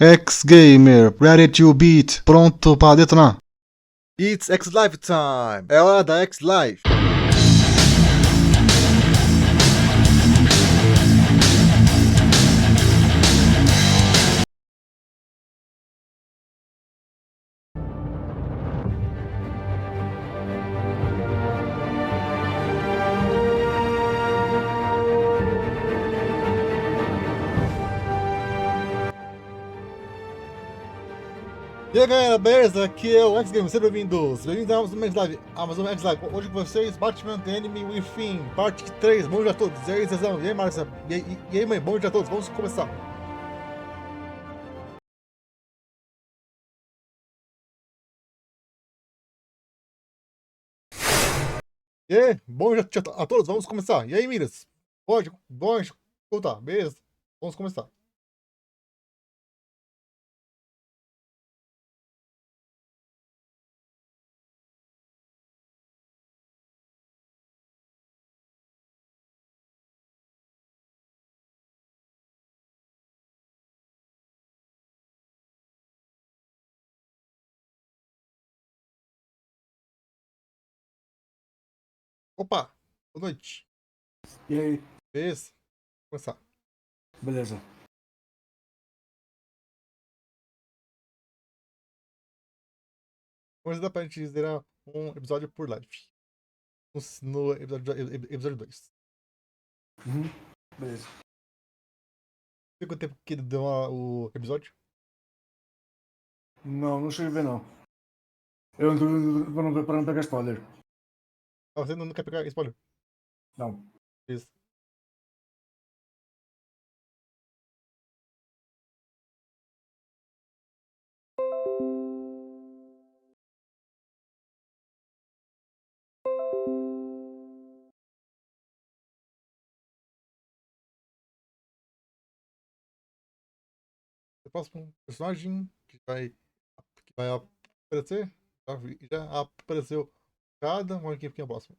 X-Gamer, ready to beat, pronto para detonar. It's X-Live time! É hora da X-Live! E aí galera, beleza? Aqui é o X-Game, sejam bem-vindos! Bem-vindos a mais uma X-Live, Amazon X-Live. Hoje com vocês, Batman The Enemy Within, parte 3, bom dia a todos! E aí, Zezão? E aí, Marcia? E aí, mãe? Bom dia a todos, vamos começar! E aí, bom dia a todos, vamos começar! E aí, Miras? Pode escutar, beleza? Vamos começar! Opa! Boa noite! E aí? Beleza? Vamos começar! Beleza. Hoje dá pra gente zerar um episódio por live. No episódio 2. Beleza. Tem quanto tempo que deu o episódio? Não cheguei a ver não. Eu não tô pra não pegar spoiler. Ah, você não quer pegar spoiler? Não. Isso. Eu passo pra um personagem que vai aparecer. Já apareceu cada. Vamos ver quem é o próximo.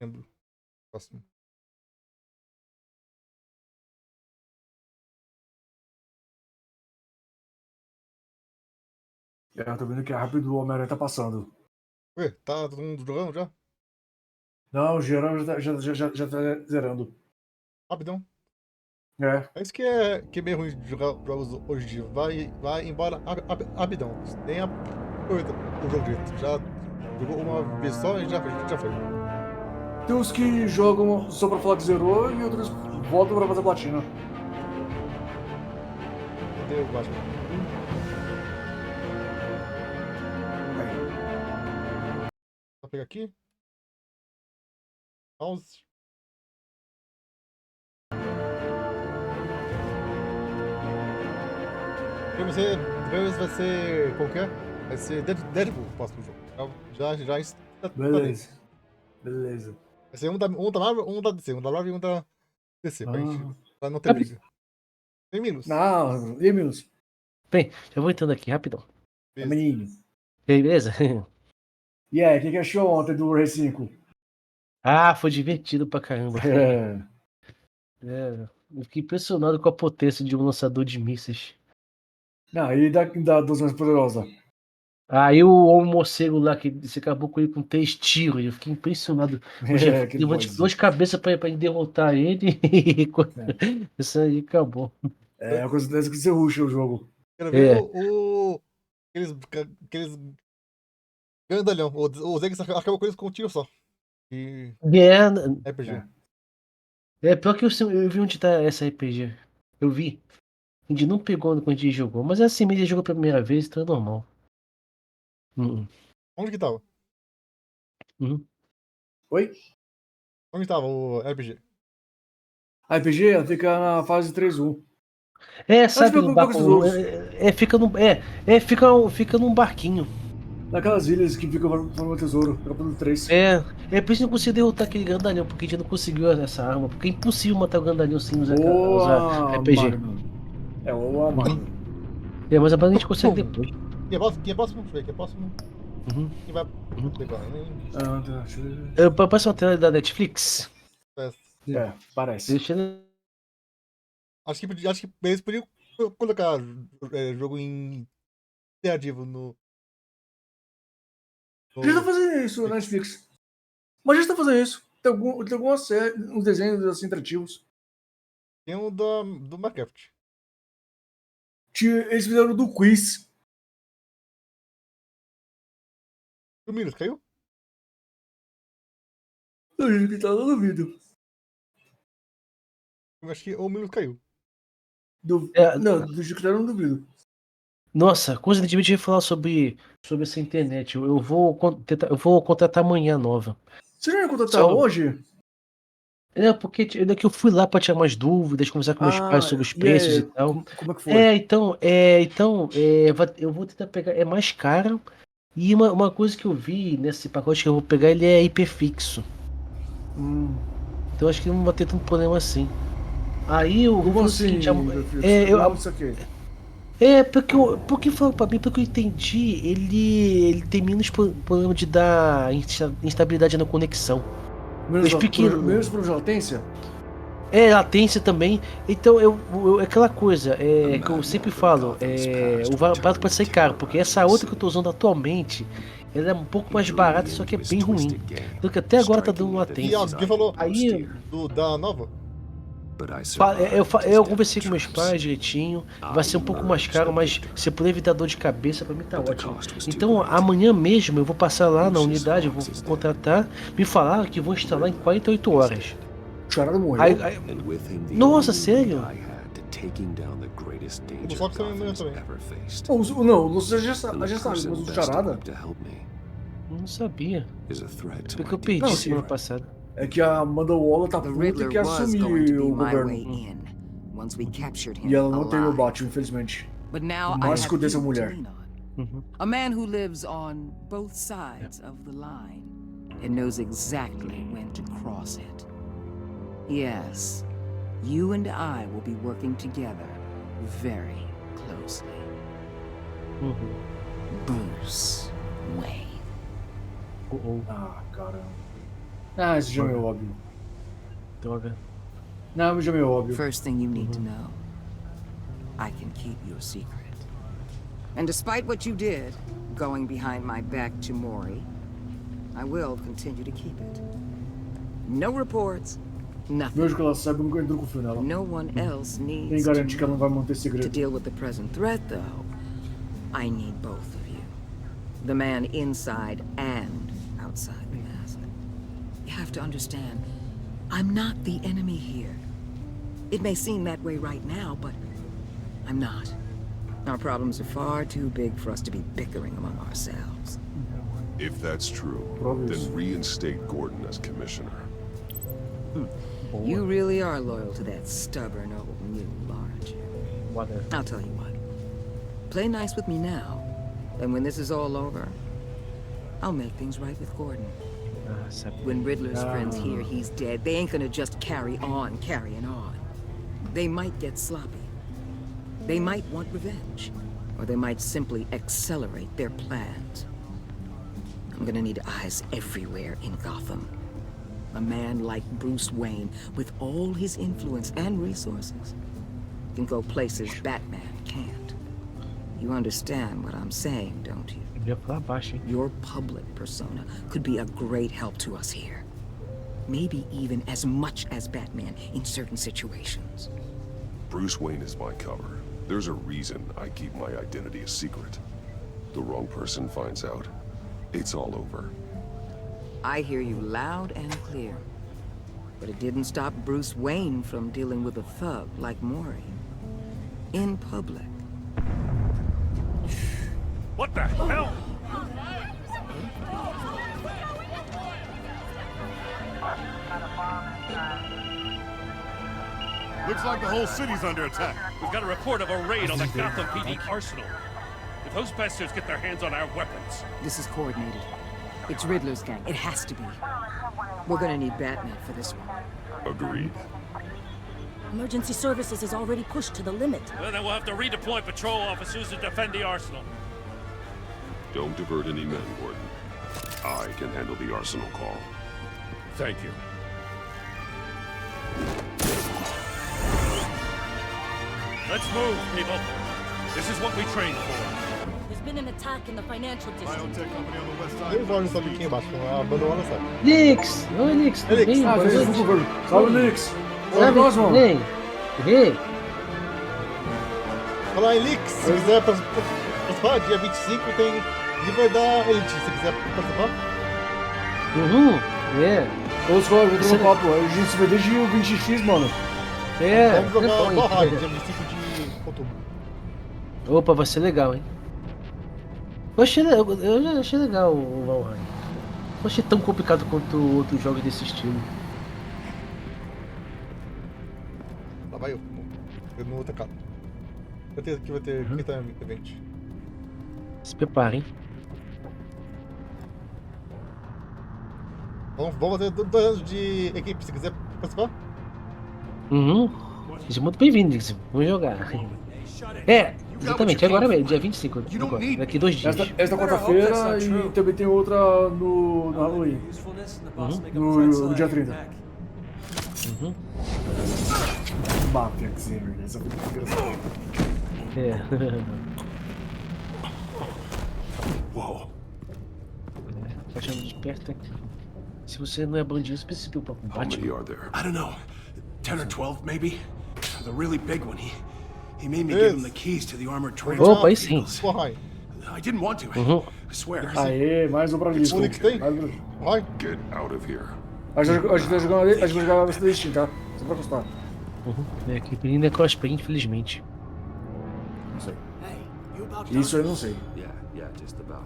Lembro. Próximo. Eu tô vendo que é rápido o Homem-Aranha tá passando. Ué, tá todo mundo jogando já? Não, o geral já tá zerando. Rapidão. É. É isso que é bem ruim de jogar jogos hoje em dia. Vai embora rapidão. Nem aproveita o jogo direito. Já jogou uma vez só e já foi. Tem uns que jogam só pra falar que zerou e outros voltam pra fazer platina. Cadê o Batman? Vou pegar aqui. Mouse. Depois vai ser. Como que é? Vai ser Deadpool o próximo jogo. Já está. Beleza. Vai ser um da Marvel, um da DC. Um da Marvel e um da DC. Pra não ter É. briga. Tem menos. Não, e menos. Bem, já vou entrando aqui, rapidão. É menino. E aí, beleza? E aí, o que achou ontem do Rei 5? Ah, foi divertido pra caramba. Eu fiquei impressionado com a potência de um lançador de mísseis. Não, e da dos mais poderosa? Aí o homem morcego lá, que você acabou com ele com 3 tiros. Eu fiquei impressionado. Aquele Deu boyzinho. 2 cabeças pra derrotar ele. Isso aí acabou. É a coisa dessa que você rusha o jogo. Quero ver É. aqueles grandalhão. O Zeg acabou com eles com um tiro só. E. RPG. Pior que eu vi onde tá essa RPG. Eu vi. A gente não pegou quando a gente jogou. Mas é assim, a gente jogou pela primeira vez, então é normal. Onde que tava? Oi? Onde tava o RPG? A RPG ela fica na fase 3.1. Sabe Onde no pega os barco. tesouros? Fica num barquinho. Naquelas ilhas que ficam formando tesouro, capítulo 3. Por isso que eu não consegui derrotar aquele grandalhão, porque a gente não conseguiu essa arma. Porque é impossível matar o grandalhão sem usar RPG. Magnum. É o Magnum. Mas a banda a gente consegue depois. Quem é próximo? Deixa eu ver. Quem é próximo? Quem vai pegar, hein? Pra próxima tela da Netflix. É, parece. Deixa eu... Acho que eles podiam Vou colocar jogo em interativo no. A gente tá no fazendo isso na Netflix. Mas a gente tá fazendo isso. Tem alguma série, uns desenhos assim interativos. tem um do Minecraft. Eles fizeram do quiz. O Minos caiu? A gente tá lá no vídeo. Eu acho que o Minos caiu. É, Não, do jeito que tá no duvido. nossa, coincidentemente a gente vai falar sobre essa internet. Eu vou eu vou contratar amanhã nova. Você já ia contratar Só, hoje? porque é que eu fui lá para tirar umas dúvidas, conversar com meus pais Ah, sobre os e preços e aí, tal. como é que foi? Eu vou tentar pegar, é mais caro. E uma coisa que eu vi nesse pacote que eu vou pegar, ele é IP fixo. Hum, Então acho que não vai ter tanto problema assim. Aí eu vou como fazer o seguinte, assim, meu filho? Não, isso aqui. porque falou pra mim, pelo que eu entendi, ele tem menos problema de dar instabilidade na conexão. Eu expliquei. Menos por latência? Latência também. Então é aquela coisa que eu sempre falo, o barato pode sair caro, porque essa outra que eu tô usando atualmente, ela é um pouco mais barata, só que é bem ruim. Então que até agora tá dando E latência. alguém falou Aí da nova? eu conversei com meus pais direitinho, vai ser um pouco mais caro, mas se eu puder evitar dor de cabeça, pra mim tá ótimo. Então amanhã mesmo eu vou passar lá na unidade, eu vou contratar, me falaram que vão instalar em 48 horas. O charada morreu? Aí, nossa, sério? O Sop também morreu também. Não, você já sabe, mas o charada Eu não sabia. Porque eu perdi Não, semana passada. é que a Amanda Waller tá The puta e Riddler quer was assumir going to be o my way governo. in once we captured him E ela não tem o alive. Batman, infelizmente. But now Por I mais have que eu desse a you to mulher. lean on. Uhum. A man who lives on both sides of the line and knows exactly when to cross it. Yes, you and I will be working together very closely. Uhum. Bruce Wayne. Ah, caramba. Ah, isso já é meio óbvio. Droga. Não, já é meio óbvio. First thing you need to know, I can keep your secret. And despite what you did, going behind my back to Maury, I will continue to keep it. No reports, nothing. Vejo que ela sabe, eu nunca entro com o fio nela. No one else Quem needs garante que ela não to vai manter To segredo? deal with the present threat, though, I need both of you. The man inside and outside the mask. You have to understand, I'm not the enemy here. It may seem that way right now, but I'm not. Our problems are far too big for us to be bickering among ourselves. If that's true, Obvious. then reinstate Gordon as commissioner. You really are loyal to that stubborn old mule, aren't you? Whatever. I'll tell you what. Play nice with me now, and when this is all over, I'll make things right with Gordon. Ah, sabia. When Riddler's friends hear he's dead, they ain't gonna just carry on carrying on. They might get sloppy. They might want revenge. Or they might simply accelerate their plans. I'm gonna need eyes everywhere in Gotham. A man like Bruce Wayne, with all his influence and resources, can go places Batman can't. You understand what I'm saying, don't you? Eu ia falar baixo, hein? Your public persona could be a great help to us here. Maybe even as much as Batman in certain situations. Bruce Wayne is my cover. There's a reason I keep my identity a secret. The wrong person finds out, it's all over. I hear you loud and clear. But it didn't stop Bruce Wayne from dealing with a thug like Maury. In public. What the hell? Looks like the whole city's under attack. We've got a report of a raid on the Gotham PD arsenal. If those bastards get their hands on our weapons... This is coordinated. It's Riddler's gang. It has to be. We're gonna need Batman for this one. Agreed. Emergency services is already pushed to the limit. Well, then we'll have to redeploy patrol officers to defend the arsenal. Don't divert any men, Gordon. I can handle the arsenal call. Thank you. Let's move, people. This is what we trained for. There's been an attack in the financial district. Biotech company on the west side. Eles olham sabe aqui embaixo, a banda olha sabe. Nix! Oi, Nix, tudo Nix. bem? Ah, Boa tem noite. esse governo. Salve, Nix. Olha Sabe, nós, mano. bem? E? Fala aí, Lix, se quiser participar, dia 25 tem livro da Elite, se quiser participar. É. Ô, Scott, vou trocar um papo. A gente se vê desde o 20x, mano. É. Vamos jogar então, Valheim, hein? dia 25 de outubro. Opa, vai ser legal, hein? Eu já achei legal o Valheim. Não achei tão complicado quanto outros jogos desse estilo. Lá vai eu no outro cara. Certeza que vai ter quem tá no evento. Se preparem. Vamos fazer 2 anos de equipe, se quiser participar. Seja muito bem-vindo, Nix. Vamos jogar. É, exatamente, agora mesmo, dia 25. Agora, daqui 2 dias. Esta quarta-feira e também tem outra no Halloween. No dia 30. Mate X-TREME, essa foi muito engraçada. É. Whoa. Tá achando de perto aqui. Se você não é bandido, você precisa se preocupar com How many Batman. are there? I don't know. 10 or 12, maybe? The really big one. He made me give him the keys to the armored train. Opa, aí sim. Valheim. I didn't want to. Uhum. I swear. Aê, mais um pra mim. O Lix tem? Vai. Get out of here. A gente vai jogar nesse destino, tá? Só pra constar. É, que menino é crossplay, infelizmente. Não sei. Isso eu não sei.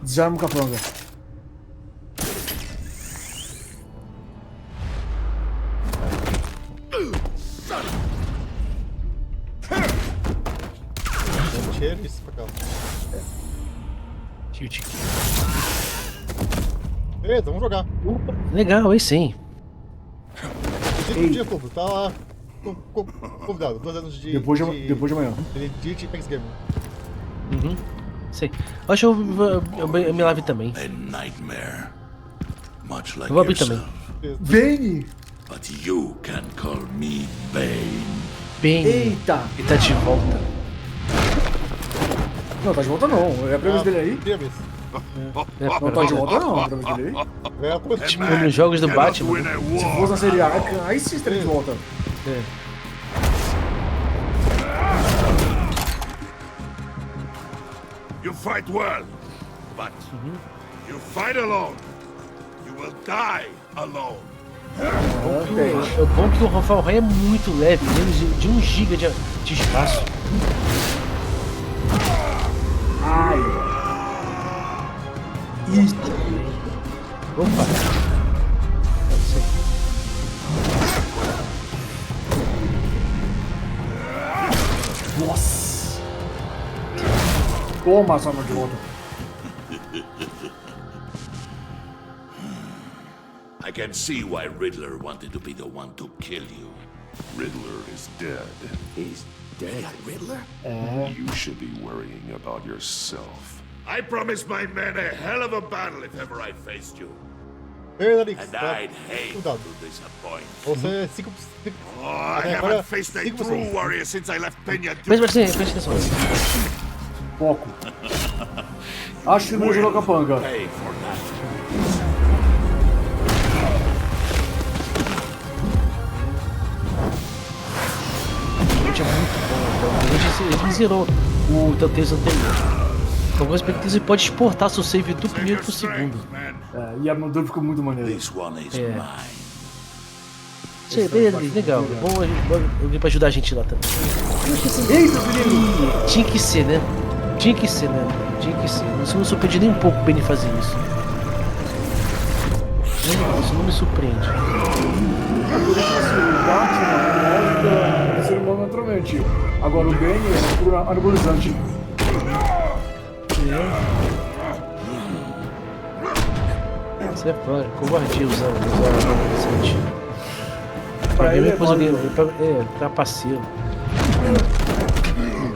Desarma o capanga. Tira isso pra cá. Tilt. Beleza, vamos jogar. Legal, aí sim. 5 dias, povo. Tá lá. Convidado. 2 anos de. Depois de amanhã. De X Game. Sei. Acho que eu me lave também. A nightmare, much like Eu vou abrir também. yourself. Bane! But you can call me Bane. Bem. Eita! Ele tá de volta. Não, tá de volta não. É a previsão dele aí? Primeira vez. Não tá de volta não, a previsão dele aí. É a coisa. Tipo, nos jogos do Batman. Se fosse na série Arkham, aí sim estaria de volta. É. You fight well, but you fight alone. You will die alone. É bom que o Valheim é muito leve, menos de 1 GB de espaço. Ai! Isso. Opa! Nossa! Toma essa arma de volta. I can see why Riddler wanted to be the one to kill you. Riddler is dead. He's dead. Riddler? You should be worrying about yourself. I promised my men a hell of a battle if ever I faced you. Beleza, Lix. And I'd hate Cuidado. to disappoint. Você é 5. Oh, I haven't faced a true warrior since I left Peña. Presta atenção. Foco. Acho que não jogou capanga. Pay for that. Gente, é muito bom. Ele zerou o Telltale anterior. Então, você pode exportar seu save do primeiro pro segundo. É, e a armadura ficou muito maneira. This one is Yeah. mine. Sei, beleza, legal. É bom alguém pra ajudar a gente lá também. Eita, menino! Tinha que ser, né? Tinha que ser. Isso não me surpreende nem um pouco bem fazer isso. Isso não me surpreende. É por isso que o Batman é ser humano naturalmente. Agora o Bane é por anabolizante. Isso é fora, covardia usar anabolizante. Pra ele é trapaceiro.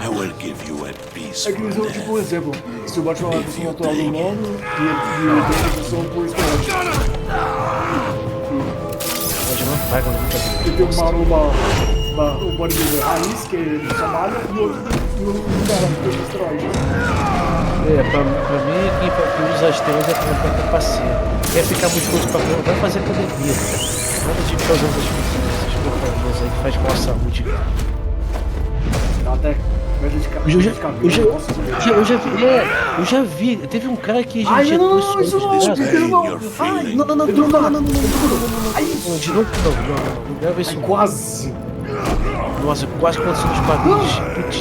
I will give you a piece É que eles from usam death. tipo um exemplo. Se o Batman é a pessoa natural do humano e o Bane é a pessoa por escolete. Pode não paga muito. Porque tem uma o bodybuilder raiz, que só malha, e o outro cara que tem esteroide. Pra mim, quem usa as telas é pra ter paciência. Quer ficar musculoso pra caramba, vai fazer academia. Nada de ficar usando essas porcarias aí que faz mal à saúde. Dá até medo de cabelo. Eu já vi. Teve um cara que Ai, injetou não, isso não. Ai, não. De novo, não grava isso. Quase. Nossa, quase aconteceu nos quadrinhos. Putz,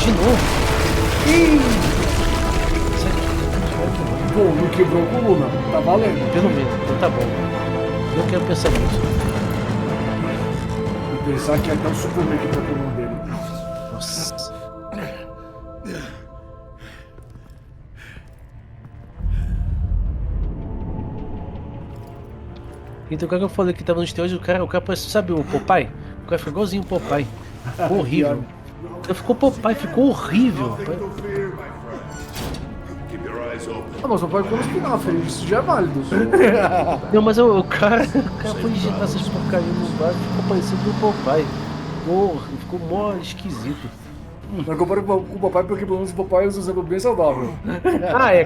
de novo. Pô, não quebrou a coluna. Tá valendo. Pelo menos, então tá bom. Eu quero pensar nisso. Vou pensar que até o Superman quebrou a coluna dele. Nossa. Então o cara que eu falei que tava nos teus, o cara parece, sabe o Popeye? O cara ficou igualzinho o Popeye. Ficou horrível. Então ficou Popeye, ficou horrível. Mas o pai come espinafre, isso já é válido. Não, mas o cara foi injetar essas porcarias no braço, ficou parecendo o Popeye. Ficou mó esquisito. Mas compara com o papai, porque pelo menos o papai usa um exemplo bem saudável.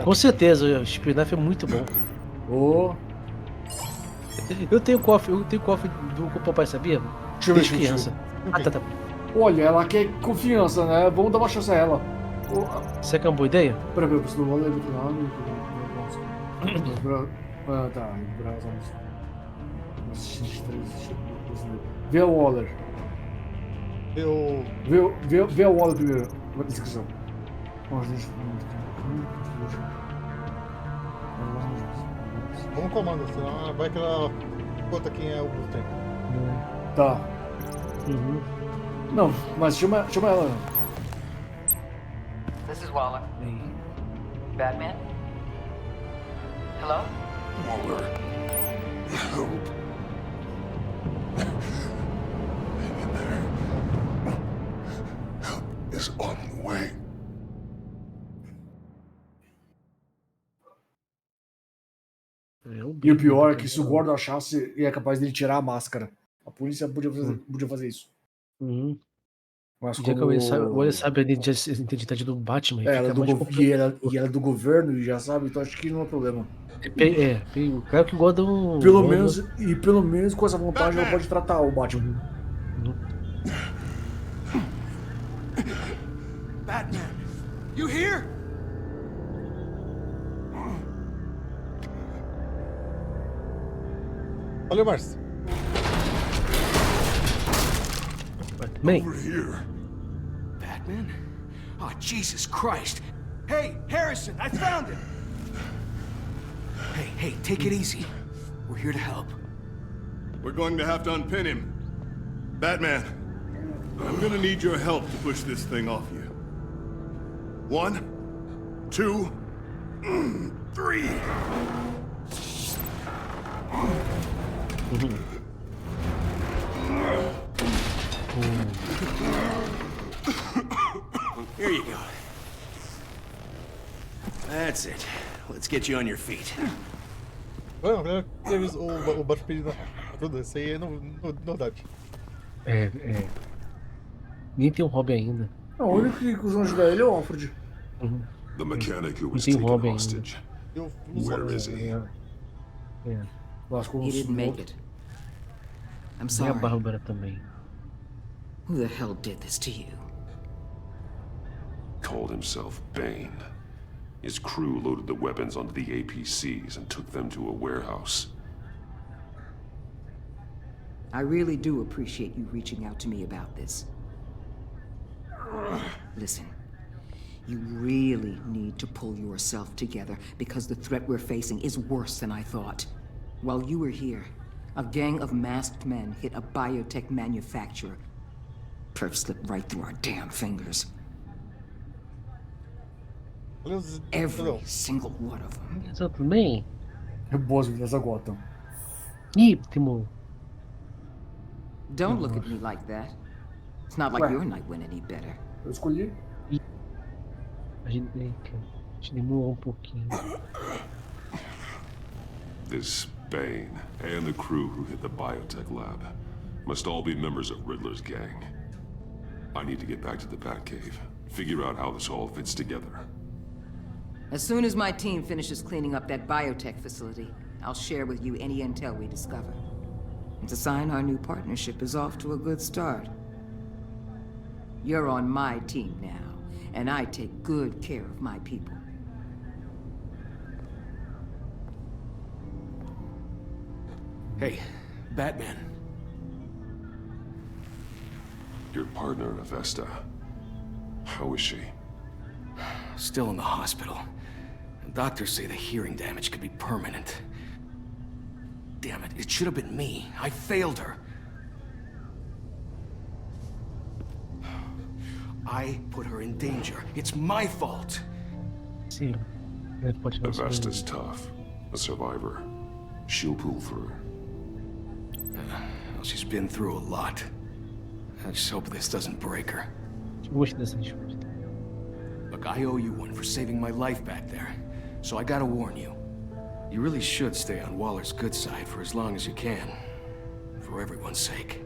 Com certeza, o espinafre é muito bom. Eu tenho cofre do papai, sabia? Desde criança. Tá. Olha, ela quer confiança, né? Vamos dar uma chance a ela. Você quer uma boa ideia? Peraí, eu preciso do do tá, vê o Waller. Vê o Waller primeiro, na descrição. Vamos comando, senão vai que ela conta quem é o tempo. Tá. Não, mas chama ela. This is Waller. Batman? Hello? Waller, help. Help is on the way. E o pior é que se o Gordon achasse, ele é capaz dele tirar a máscara. A polícia podia fazer isso. Mas Já que ele sabe a identidade do Batman, ela fica mais ela é do governo e já sabe, então acho que não é problema. O cara que gosta do... Pelo menos com essa vontade ela pode tratar o Batman. Batman, you here? Valeu, Márcio. Over here. Batman? Oh, Jesus Christ. Hey, Harrison, I found him. Hey, take it easy. We're here to help. We're going to have to unpin him. Batman, I'm gonna need your help to push this thing off you. 1, 2, 3. Here you go. That's it. Let's get you on your feet. Bueno, teve o Batman pedindo ajuda, isso aí é novidade. Nem tem um Robin ainda. Não, o único que costuma ajudar ele é o Alfred. The mechanic who was Tem taken Robin hostage. Where is he? He didn't make it. I'm E a sorry. Bárbara também. Who the hell did this to you? Called himself Bane. His crew loaded the weapons onto the APCs and took them to a warehouse. I really do appreciate you reaching out to me about this. Listen, you really need to pull yourself together because the threat we're facing is worse than I thought. While you were here, a gang of masked men hit a biotech manufacturer. Perp slipped right through our damn fingers. Every single one of them. Essa também? Boas vidas a Gotham. Ih, Timo. Don't look at me like that. It's not like your night went any better. Eu escolhi. A gente demorou um pouquinho. This Bane and the crew who hit the biotech lab. Must all be members of Riddler's gang. I need to get back to the Batcave. Figure out how this all fits together. As soon as my team finishes cleaning up that biotech facility, I'll share with you any intel we discover. It's a sign our new partnership is off to a good start. You're on my team now, and I take good care of my people. Hey, Batman. Your partner, Avesta. How is she? Still in the hospital. Doctors say the hearing damage could be permanent. Damn it, it should have been me. I failed her. I put her in danger. It's my fault. Sim. Pode não ser. Avesta's tough. A survivor. She'll pull through. Well, she's been through a lot. I just hope this doesn't break her. Gosto dessa resposta. Look, I owe you one for saving my life back there. So I gotta warn you. You really should stay on Waller's good side for as long as you can. For everyone's sake.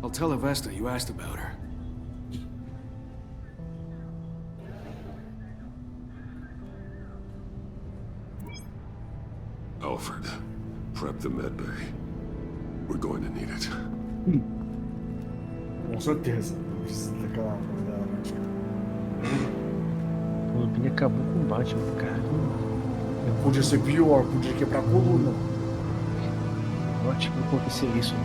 I'll tell Avesta you asked about her. Alfred, prep the medbay. We're going to need it. Com certeza. Precisa daquela dela, né? O Bin acabou com o Batman, cara. Podia ser pior, podia quebrar a coluna. Ótimo que aconteceu isso.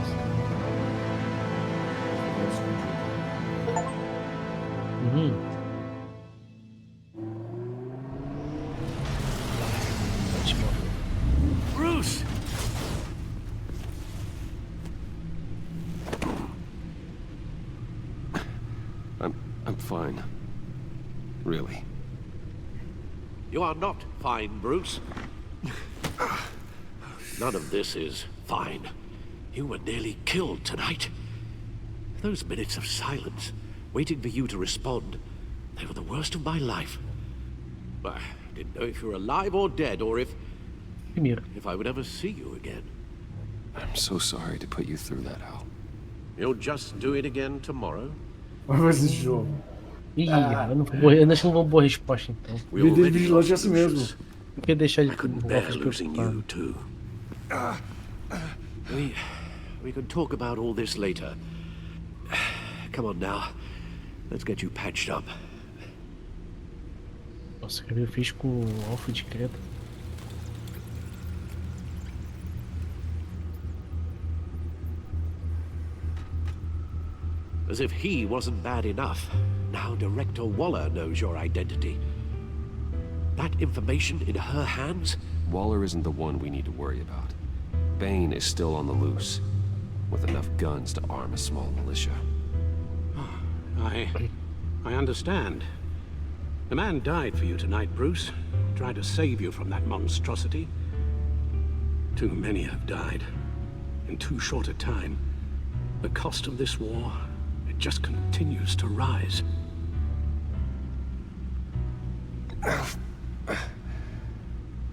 Ótimo. Bruce! I'm fine. Really. You are not fine, Bruce. None of this is fine. You were nearly killed tonight. Those minutes of silence, waiting for you to respond, they were the worst of my life. I didn't know if you were alive or dead, or if I would ever see you again. I'm so sorry to put you through that, Al. You'll just do it again tomorrow? Mas esse jogo. Ih, eu não vou morrer. Eu acho que não vou boa resposta então. Líder vigilante é assim mesmo. Eu queria deixar ele I couldn't bear losing you too. We can talk about all this later. Come on now. Let's get you patched up. Nossa, que eu fiz com o Alfred Creta. As if he wasn't bad enough. Now Director Waller knows your identity. That information in her hands? Waller isn't the one we need to worry about. Bane is still on the loose, with enough guns to arm a small militia. I understand. The man died for you tonight, Bruce. Tried to save you from that monstrosity. Too many have died. In too short a time. The cost of this war, it just continues to rise.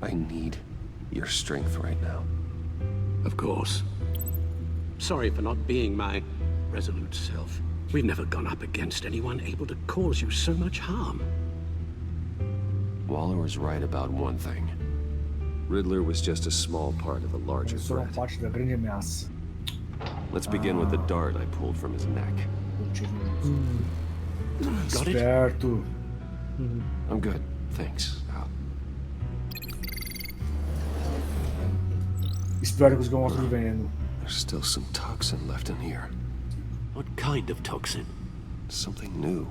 I need your strength right now. Of course. Sorry for not being my resolute self. We've never gone up against anyone able to cause you so much harm. Waller was right about one thing. Riddler was just a small part of a larger threat. Parte da grande ameaça. Let's begin with the dart I pulled from his neck. Got it? Esperto. I'm good, thanks, Al. Espero que os gomos do veneno. There's still some toxin left in here. What kind of toxin? Something new.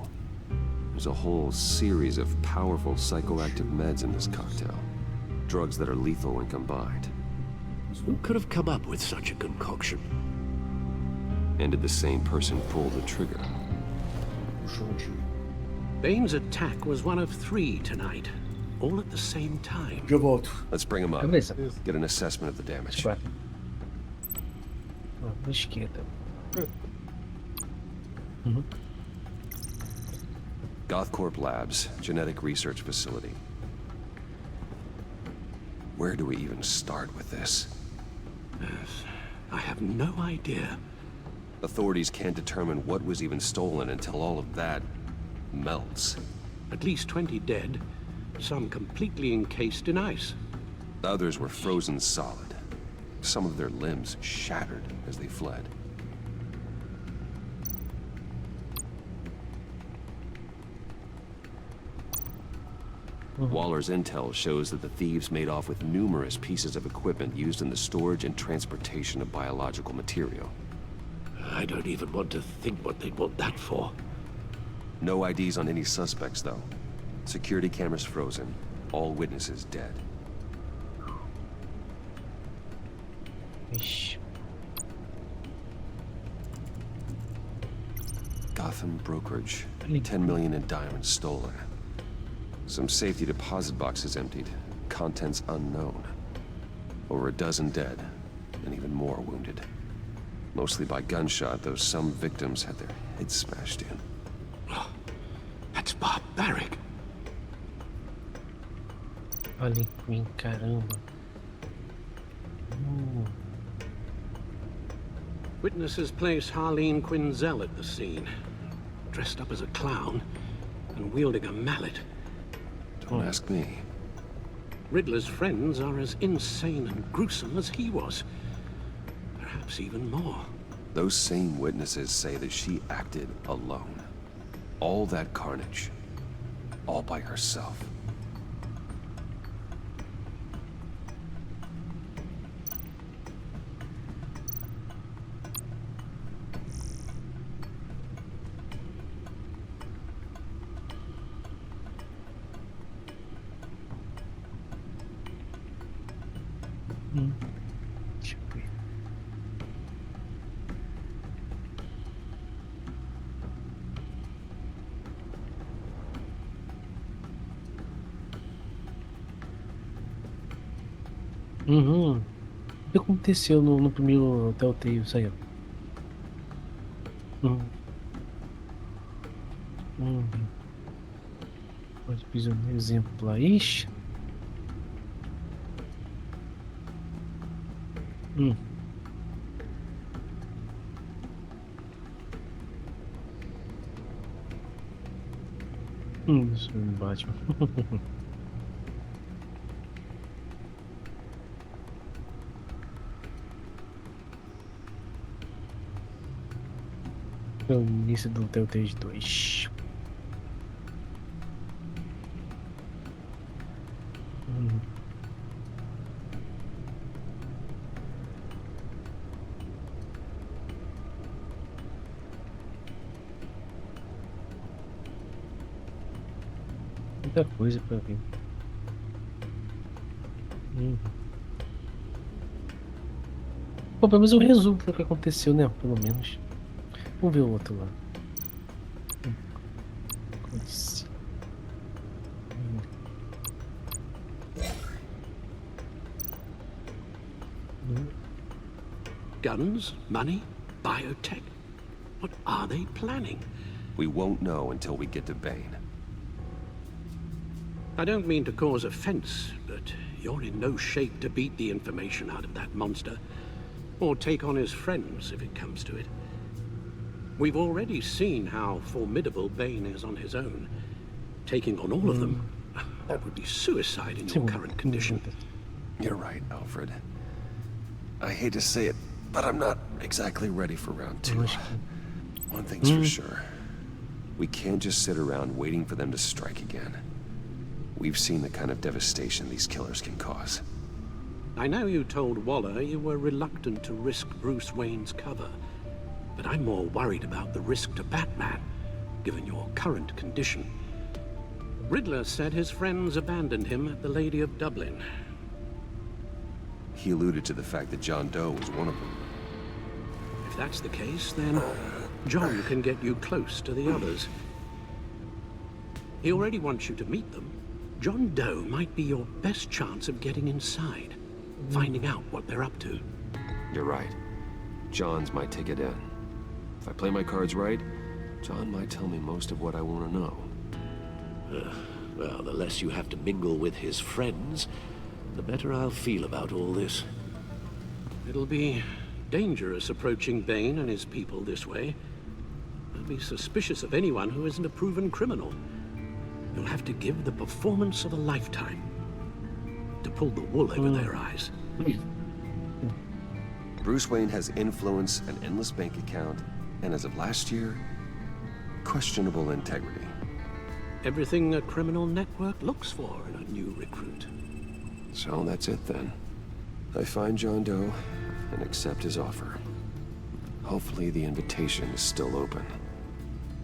There's a whole series of powerful psychoactive meds in this cocktail. Drugs that are lethal when combined. Who could have come up with such a concoction? And did the same person pull the trigger? Bane's attack was one of 3 tonight, all at the same time. Eu volto. Let's bring him up. Beleza. Get an assessment of the damage. Da esquerda. GothCorp Labs, genetic research facility. Where do we even start with this? Yes, I have no idea. Authorities can't determine what was even stolen until all of that melts. At least 20 dead, some completely encased in ice. Others were frozen solid. Some of their limbs shattered as they fled. Waller's intel shows that the thieves made off with numerous pieces of equipment used in the storage and transportation of biological material. I don't even want to think what they'd want that for. No IDs on any suspects, though. Security cameras frozen. All witnesses dead. Ixi. Gotham brokerage. 10 million in diamonds stolen. Some safety deposit boxes emptied. Contents unknown. Over a dozen dead, and even more wounded. Mostly by gunshot, though some victims had their heads smashed in. That's barbaric. Olha em caramba. Witnesses place Harleen Quinzel at the scene, dressed up as a clown and wielding a mallet. Don't ask me. Riddler's friends are as insane and gruesome as he was. Perhaps even more. Those same witnesses say that she acted alone. All that carnage. All by herself. Deixa eu ver. O que aconteceu no primeiro Telltale? Isso aí, ó. Pode pedir um exemplo lá. Ixi. Isso não bate. É o início do Telltale 2. Muita coisa pra ver. Bom, pelo menos o resumo do que aconteceu, né? Pelo menos. Vamos ver o outro lá. Guns, money, biotech. What are they planning? We won't know until we get to Bane. I don't mean to cause offense, but you're in no shape to beat the information out of that monster, or take on his friends if it comes to it. We've already seen how formidable Bane is on his own. Taking on all of them, that would be suicide in your current condition. You're right, Alfred. I hate to say it, but I'm not exactly ready for round 2. One thing's for sure. We can't just sit around waiting for them to strike again. We've seen the kind of devastation these killers can cause. I know you told Waller you were reluctant to risk Bruce Wayne's cover, but I'm more worried about the risk to Batman, given your current condition. Riddler said his friends abandoned him at the Lady of Dublin. He alluded to the fact that John Doe was one of them. If that's the case, then John can get you close to the others. He already wants you to meet them. John Doe might be your best chance of getting inside, finding out what they're up to. You're right. John's my ticket in. If I play my cards right, John might tell me most of what I want to know. Well, the less you have to mingle with his friends, the better I'll feel about all this. It'll be dangerous approaching Bane and his people this way. They'll be suspicious of anyone who isn't a proven criminal. You'll have to give the performance of a lifetime to pull the wool over their eyes. Bruce Wayne has influence, an endless bank account, and as of last year, questionable integrity. Everything a criminal network looks for in a new recruit. So that's it then. I find John Doe and accept his offer. Hopefully the invitation is still open.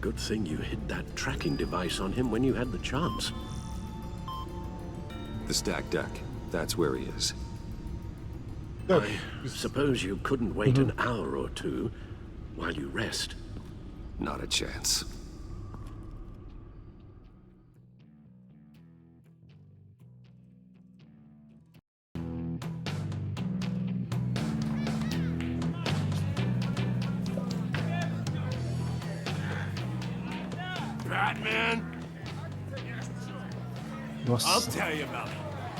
Good thing you hid that tracking device on him when you had the chance. The stacked deck, that's where he is. I suppose you couldn't wait an hour or two while you rest. Not a chance. Batman? Nossa. I'll tell you about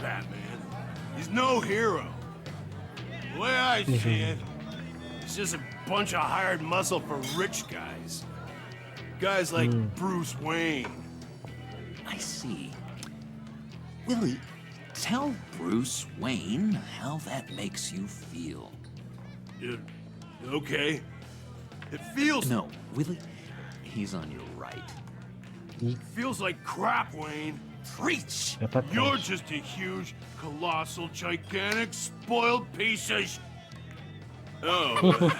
Batman. He's no hero. The way I see it, he's just a bunch of hired muscle for rich guys. Guys like Bruce Wayne. I see. Willie, tell Bruce Wayne how that makes you feel. Okay. It feels... No, Willie, he's on your right. Feels like crap, Wayne. Preach! You're just a huge, colossal, gigantic, spoiled piece of Oh.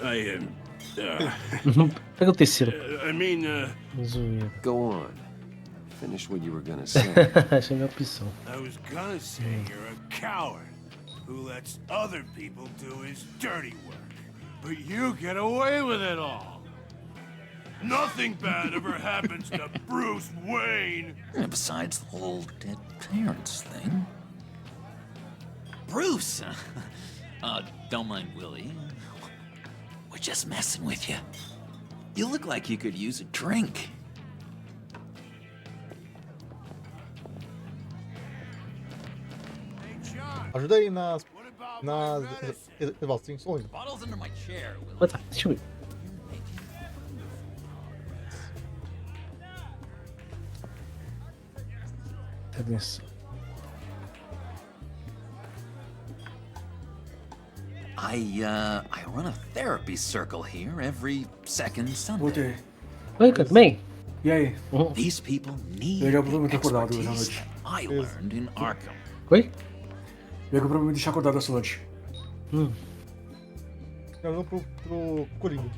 I am... Pega o terceiro. I mean, Zoeira. Go on. Finish what you were gonna say. Essa é a minha opção. I was gonna say you're a coward who lets other people do his dirty work. But you get away with it all. Nothing bad ever happens to Bruce Wayne. And besides the whole dead parents thing. Bruce! Don't mind Willie. We're just messing with you. You look like you could use a drink. Ajuda aí nas evacuações. Bottles under my chair, Willie. What? Deixa eu ver. Cadê essa? I run a therapy circle here every second Sunday. Voltei. Oi, cara, bem? E aí? These people need Eu já vou the ter acordado hoje à expertise noite. that I learned in Arkham. Oi? Eu que me deixar acordado essa noite. Eu não pro Coringa.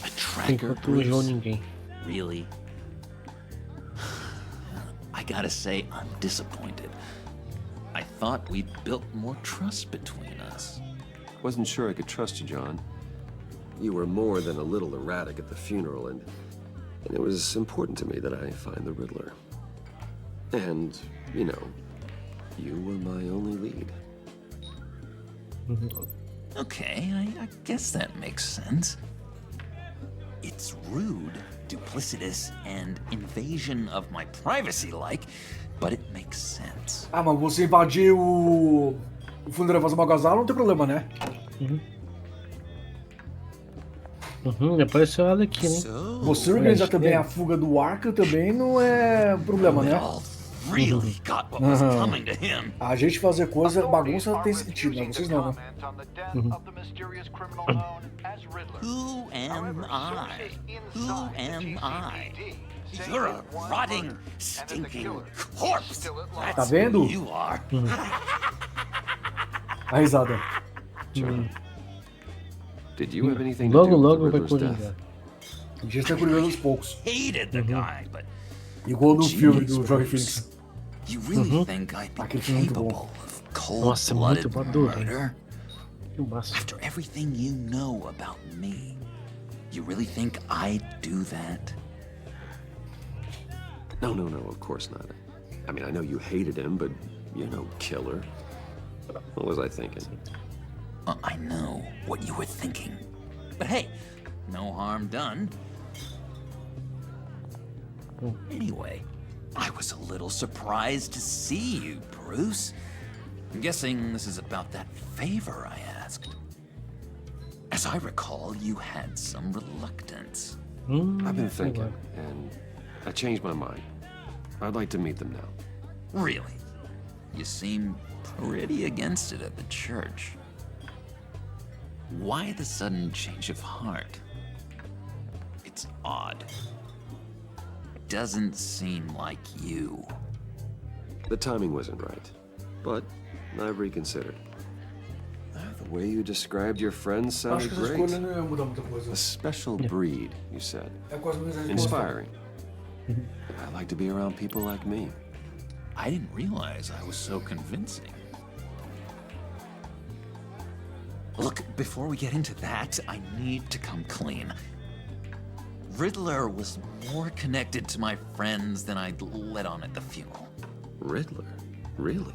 A tracker, Enquanto não jogou Bruce? ninguém. Really? I gotta say, I'm disappointed. I thought we'd built more trust between us. Wasn't sure I could trust you, John. You were more than a little erratic at the funeral, and it was important to me that I find the Riddler. And, you know, you were my only lead. Okay, I guess that makes sense. It's rude, duplicitous, and invasion of my privacy-like, but it makes sense. Ah, mas você invadir o fundo da fazer uma gazela não tem problema, né? Apareceu ela aqui, né? Você organizar também a fuga do Arkham também não é problema, né? Really got what was coming to him. A gente fazer coisa, bagunça tem sentido, mas vocês não, né? Who am I? Who am I? You're a rotting, stinking corpse. Tá That's vendo? who you are. A risada. Did you have anything to Logo, do with logo the vai Riddler's Coringa. death? A gente tá curioso aos poucos. Hated the guy, but Igual no filme Jeez, do Joaquin Bruce. Phoenix. You really think I'd be Aquele filme é muito capable bom. of Nossa, muito cold-blooded bom, adorei. murder? Que massa. After everything you know about me, you really think I'd do that? No, of course not. I mean, I know you hated him, but you're no killer. What was I thinking? I know what you were thinking. But hey, no harm done. Anyway, I was a little surprised to see you, Bruce. I'm guessing this is about that favor I asked. As I recall, you had some reluctance. I've been thinking, and I changed my mind. I'd like to meet them now. Really? You seem pretty against it at the church. Why the sudden change of heart? It's odd. Doesn't seem like you. The timing wasn't right, but I've reconsidered. The way you described your friends Acho sounded que essa great. escolha não ia mudar muita coisa. A special breed, you said. É quase a mesma resposta. Inspiring. I like to be around people like me. I didn't realize I was so convincing. Look, before we get into that, I need to come clean. Riddler was more connected to my friends than I'd let on at the funeral. Riddler? Really?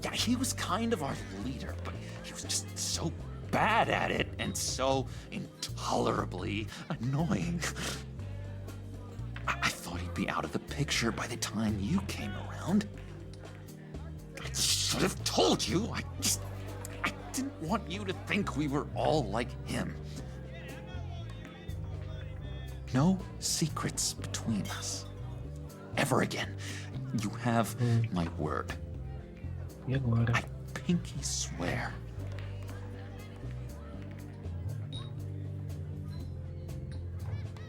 Yeah, he was kind of our leader, but he was just so bad at it and so intolerably annoying. I thought he'd be out of the picture by the time you came around. I should have told you. I didn't want you to think we were all like him. No secrets between us. Ever again. You have my word. E agora? I pinky swear.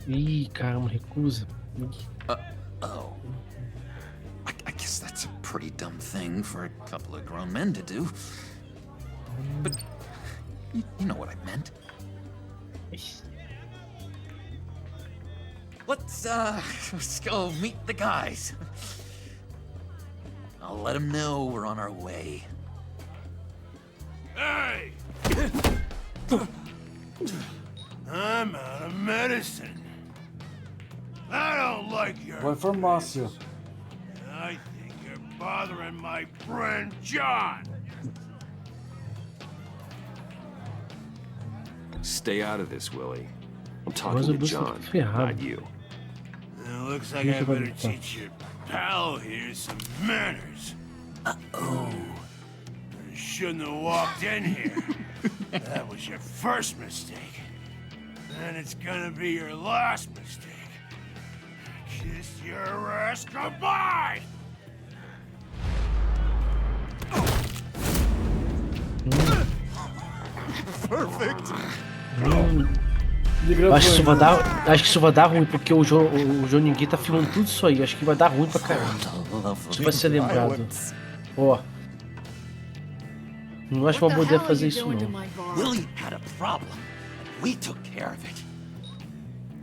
Ih, caramba, recusa. Oh. I guess that's a pretty dumb thing for a couple of grown men to do. But you know what I meant. Let's go meet the guys. I'll let them know we're on our way. Hey! I'm out of medicine. I don't like your... Vai farmácia. I think you're bothering my friend John. Stay out of this, Willie. I'm talking to John, not you. It looks like I better teach your pal here some manners. Uh-oh. You shouldn't have walked in here. That was your first mistake. And it's gonna be your last mistake. Kiss your ass goodbye! Perfect! Acho que isso vai dar ruim, porque o João Ninguém tá filmando tudo isso aí. Acho que vai dar ruim pra caramba. Isso vai ser lembrado. Ó. Não acho uma boa ideia fazer isso não. Willie had a problem. We took care of it.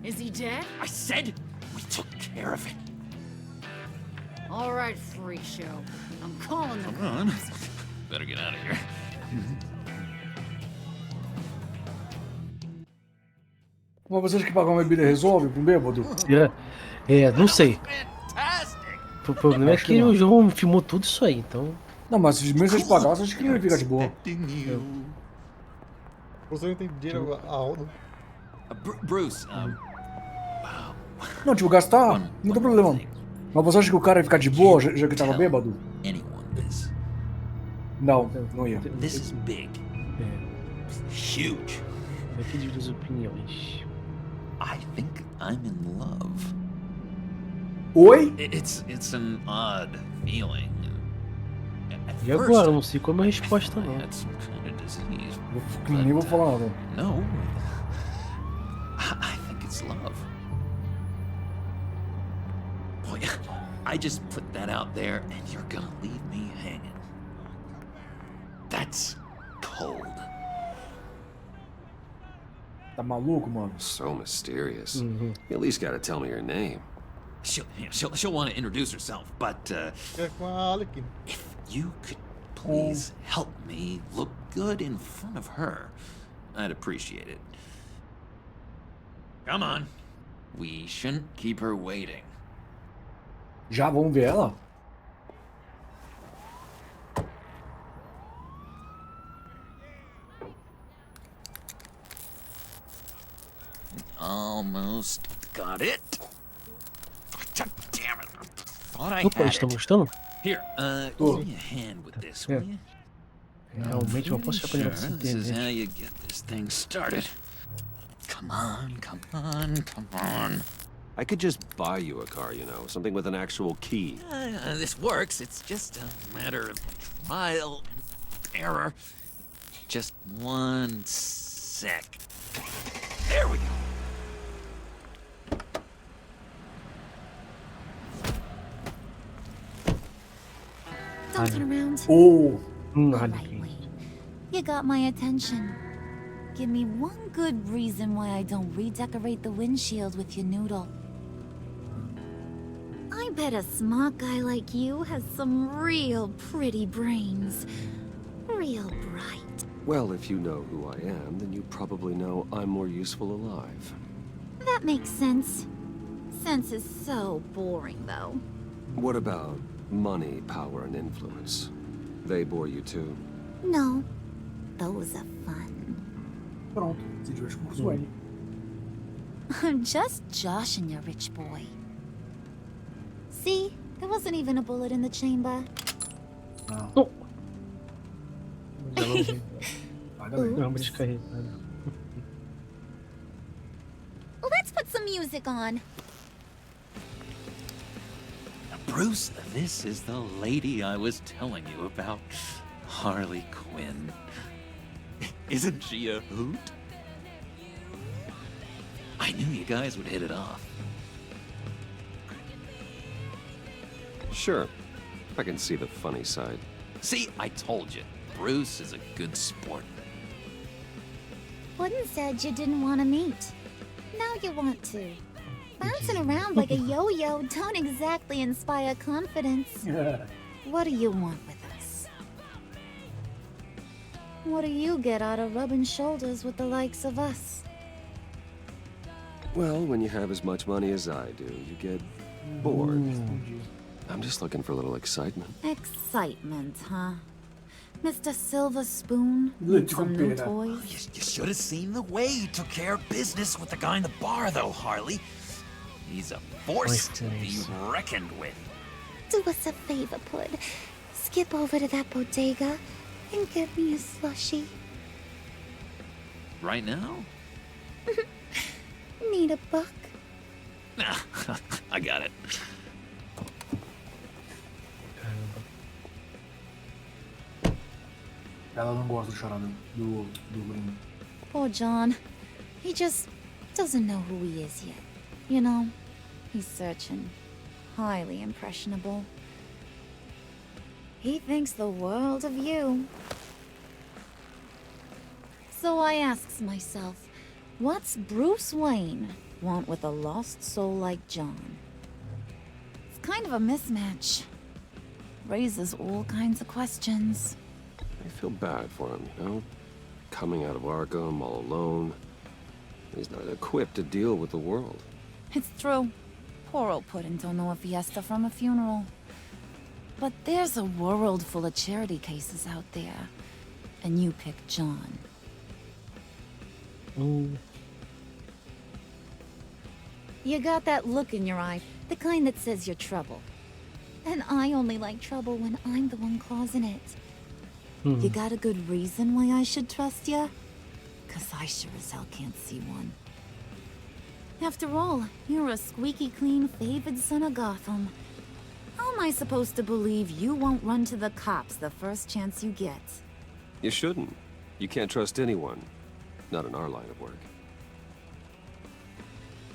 Is he dead? I said we took care of it. All right, freak show. I'm calling the Come on. Better get out of here. Mas você acha que pagar uma bebida resolve pro bêbado? Não sei. O problema é que o João filmou tudo isso aí, então... Não, mas mesmo se eles pagassem, acho que ele ia ficar de boa. Você não tem dinheiro Bruce, Não, tipo, gastar, não tem problema. Mas você acha que o cara ia ficar de boa, já que tava bêbado? Não, não ia. This is big. Huge. Vai pedir as opiniões. I think I'm in love. Oi? It's an odd feeling. E agora? Não sei qual é a minha resposta não. Nem vou falar nada. No. I think it's love. Boy, I just put that out there and you're gonna leave me hanging. That's cold. Tá maluco, mano? So mysterious. You at least gotta tell me your name. She'll want to introduce herself, but if you could please help me look good in front of her, I'd appreciate it. Come on. We shouldn't keep her waiting. Já vamos ver ela? Almost got it. God damn it. Thought I Opa, had estão it. gostando? Here, give me a hand with this, will you? Realmente, eu posso Pretty chamar sure de this is how internet. you get this thing started. Come on, come on, come on. I could just buy you a car, you know, something with an actual key. This works. It's just a matter of trial and error. Just one sec. There we go. Don't turn around. Oh! Alright, wait. You got my attention. Give me one good reason why I don't redecorate the windshield with your noodle. I bet a smart guy like you has some real pretty brains. Real bright. Well, if you know who I am, then you probably know I'm more useful alive. That makes sense. Sense is so boring, though. What about money, power, and influence? They bore you too? No. Those are fun. Pronto, se diverte com o Bruce Wayne. I'm just joshing you, rich boy. See? There wasn't even a bullet in the chamber. Não. Oops. Let's put some music on. Bruce, this is the lady I was telling you about. Harley Quinn. Isn't she a hoot? I knew you guys would hit it off. Sure. I can see the funny side. See, I told you. Bruce is a good sport. Wooden said you didn't want to meet. Now you want to. Bouncing around like a yo-yo don't exactly inspire confidence. What do you want with us? What do you get out of rubbing shoulders with the likes of us? Well, when you have as much money as I do, you get bored. I'm just looking for a little excitement. Excitement, huh? Mr. Silver Spoon? Need some new toys? You should have seen the way he took care of business with the guy in the bar, though, Harley. He's a force to be reckoned with. Do us a favor, Pud. Skip over to that bodega and get me a slushie. Right now? Need a buck? Nah, I got it. Ela não gosta do charada do Bruno. Poor John. He just doesn't know who he is yet. You know, he's searching. Highly impressionable. He thinks the world of you. So I asks myself, what's Bruce Wayne want with a lost soul like John? It's kind of a mismatch. Raises all kinds of questions. I feel bad for him, you know? Coming out of Arkham all alone. He's not equipped to deal with the world. It's true. Poor old Puddin' don't know a fiesta from a funeral. But there's a world full of charity cases out there. And you pick John. You got that look in your eye, the kind that says you're trouble. And I only like trouble when I'm the one causing it. You got a good reason why I should trust you? 'Cause I sure as hell can't see one. After all, you're a squeaky clean favored son of Gotham. How am I supposed to believe you won't run to the cops the first chance you get? You shouldn't. You can't trust anyone. Not in our line of work.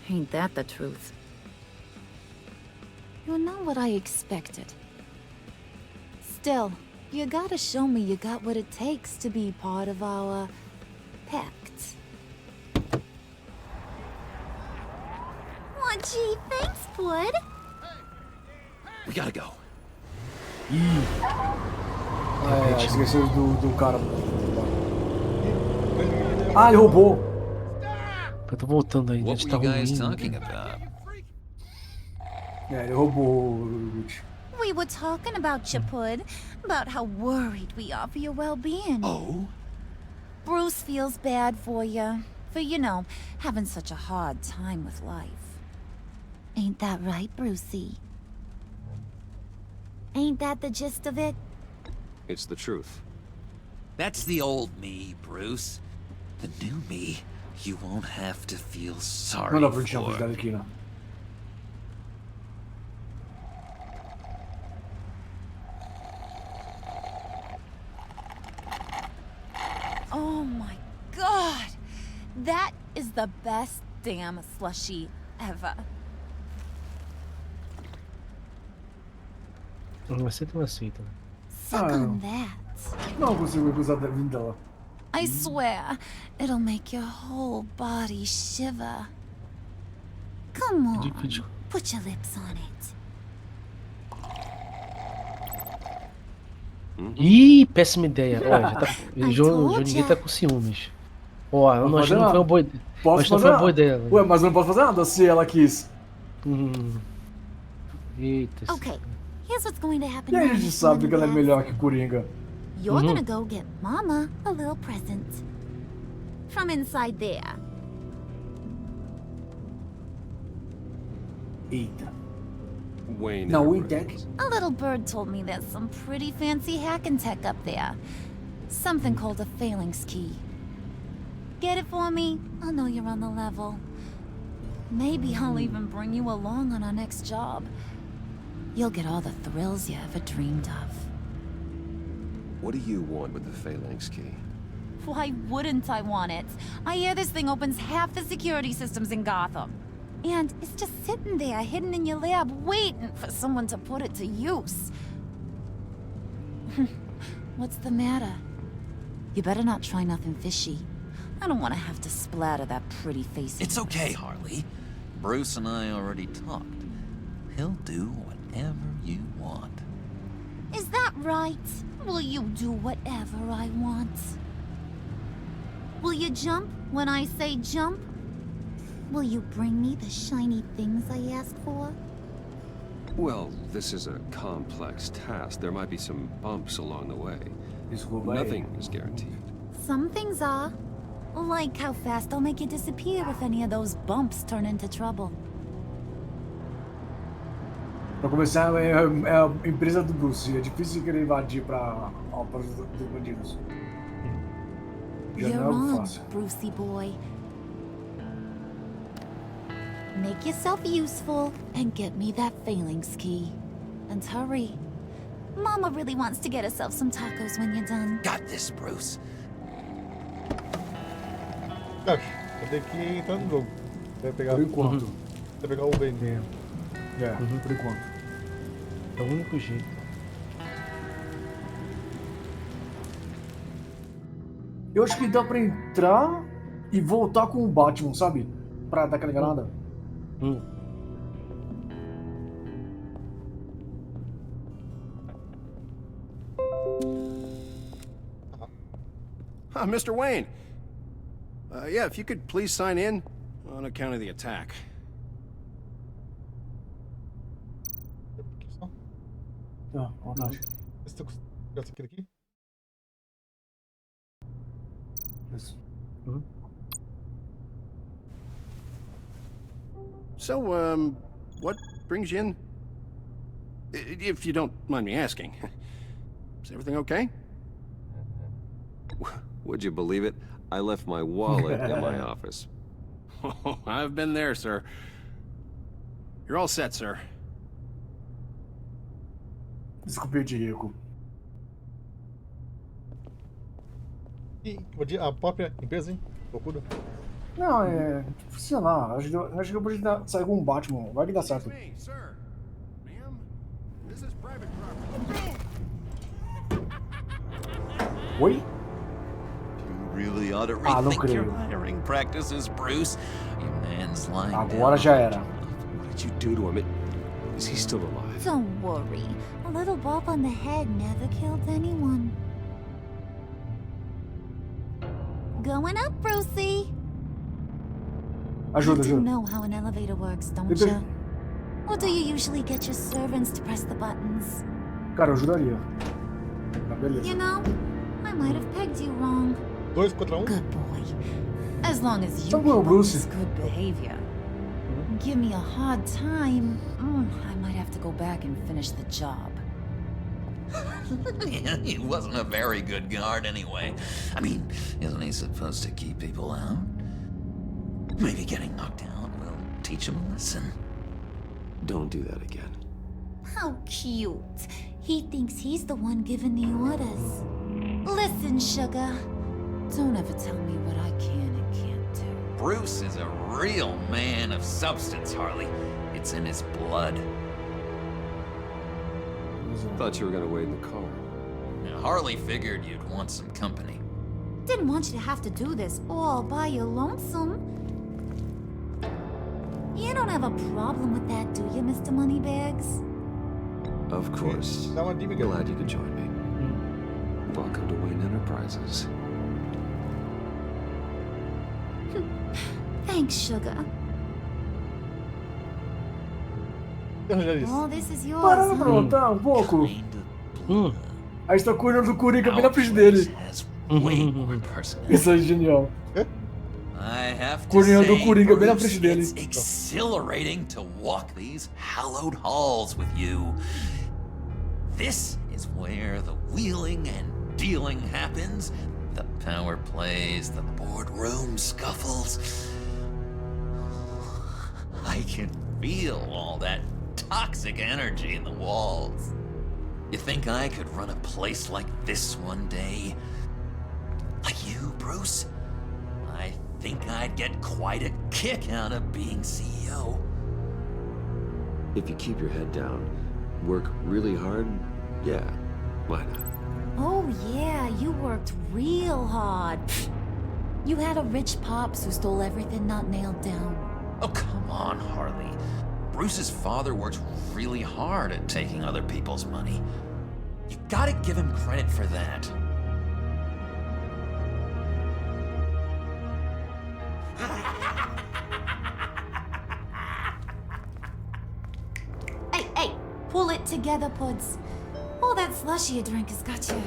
Ain't that the truth? You're not what I expected. Still, you gotta show me you got what it takes to be part of our pact. Oh, gee, thanks, Bud. We gotta go. Esqueceu do cara. Ah, ele roubou. Eu tô voltando aí, What gente were tá you guys ruim. talking about? Ele roubou o Gucci. We were talking about you, Pud. About how worried we are for your well-being. Oh? Bruce feels bad for you. For, you know, having such a hard time with life. Ain't that right, Brucey? Ain't that the gist of it? It's the truth. That's the old me, Bruce. The new me, you won't have to feel sorry Não dá pra gente for. amplificar aqui, não. Oh my god! That is the best damn slushy ever. Você tem uma cita. Suck on that. Não consigo recusar da vinda dela. I swear, it'll make your whole body shiver. Come on, put your lips on it. Ih, péssima ideia. Ó, já tá, Johnny tá com ciúmes. Ó, eu não acho que não foi uma boa ideia. Posso fazer uma boa ideia. Ué, mas eu não posso fazer nada se ela quis. Eita. Okay, here's what's going to happen. E aí a gente sabe que ela é melhor que Coringa. You're gonna go get Mama a little present. From inside there. Eita. Wayne. Não, o Tech. A little bird told me there's some pretty fancy hacking tech up there. Something called a phalanx key. Get it for me? I'll know you're on the level. Maybe I'll even bring you along on our next job. You'll get all the thrills you ever dreamed of. What do you want with the phalanx key? Why wouldn't I want it? I hear this thing opens half the security systems in Gotham. And it's just sitting there, hidden in your lab, waiting for someone to put it to use. What's the matter? You better not try nothing fishy. I don't want to have to splatter that pretty face. It's okay, Harley. Bruce and I already talked. He'll do whatever you want. Is that right? Will you do whatever I want? Will you jump when I say jump? Will you bring me the shiny things I asked for? Well, this is a complex task. There might be some bumps along the way. Nothing is guaranteed. Some things are. Like how fast I'll make you disappear if any of those bumps turn into trouble. Pra começar, é a empresa do Bruce. É difícil querer invadir para os bandidos. Já You're não é algo on, fácil. Brucey boy. Make yourself useful and get me that phalanx key. And hurry. Mama really wants to get herself some tacos when you're done. Got this, Bruce. Vou ter que entrar no jogo. Vai pegar. Por enquanto. Vai pegar o Bane. Por enquanto. É o único jeito. Eu acho que dá pra entrar e voltar com o Batman, sabe? Pra dar aquela enganada. Mr. Wayne. Yeah, if you could please sign in on account of the attack. Tá, vontade. Esse aqui? Isso. So, what brings you in? If you don't mind me asking. Is everything okay? Would you believe it? I left my wallet in my office. Oh, I've been there, sir. You're all set, sir. Desculpe de rico. E a própria empresa, hein? Procura. Não, sei lá, acho que eu podia sair com um Batman, vai que dá certo. Oi? You really ought to não rethink your creio. hiring practices, Bruce. Your man's lying Agora down. já era. What did you do to him? Is he still alive? Don't worry. A little bump on the head never killed anyone. Going up, Brucey. Ajuda, You ajuda. know how an elevator works, don't Entendi. you? Or do you usually get your servants to press the buttons? Cara, eu ajudaria. Tá, beleza. You know, I might have pegged you wrong. 2 contra 1. Good boy. As long as you Só com o Bruce. practice good behavior. Give me a hard time, I might have to go back and finish the job. He wasn't a very good guard anyway. I mean, isn't he supposed to keep people out? Maybe getting knocked out will teach him a lesson. Don't do that again. How cute. He thinks he's the one giving the orders. Listen, sugar. Don't ever tell me what I can and can't do. Bruce is a real man of substance, Harley. It's in his blood. Thought you were gonna wait in the car. Now, Harley figured you'd want some company. Didn't want you to have to do this all by your lonesome. You don't have a problem with that, do you, Mr. Moneybags? Of course. Glad you could join me. Welcome to Wayne Enterprises. Thanks, sugar. Oh, this is yours. Para pra notar um pouco. A gente tá cuidando do Coringa bem na frente dele. Isso é genial. Coringa do Coringa bem na frente dele. It's exhilarating to walk these hallowed halls with you. This is where the wheeling and dealing happens. The power plays, the boardroom scuffles. I can feel all that toxic energy in the walls. You think I could run a place like this one day? Like you, Bruce? I think I'd get quite a kick out of being CEO. If you keep your head down, work really hard, yeah, why not? Oh, yeah, you worked real hard. You had a rich pops who stole everything not nailed down. Oh, come on, Harley. Bruce's father worked really hard at taking other people's money. You gotta give him credit for that. Hey, pull it together, Puds. All that slushy you drink has got you.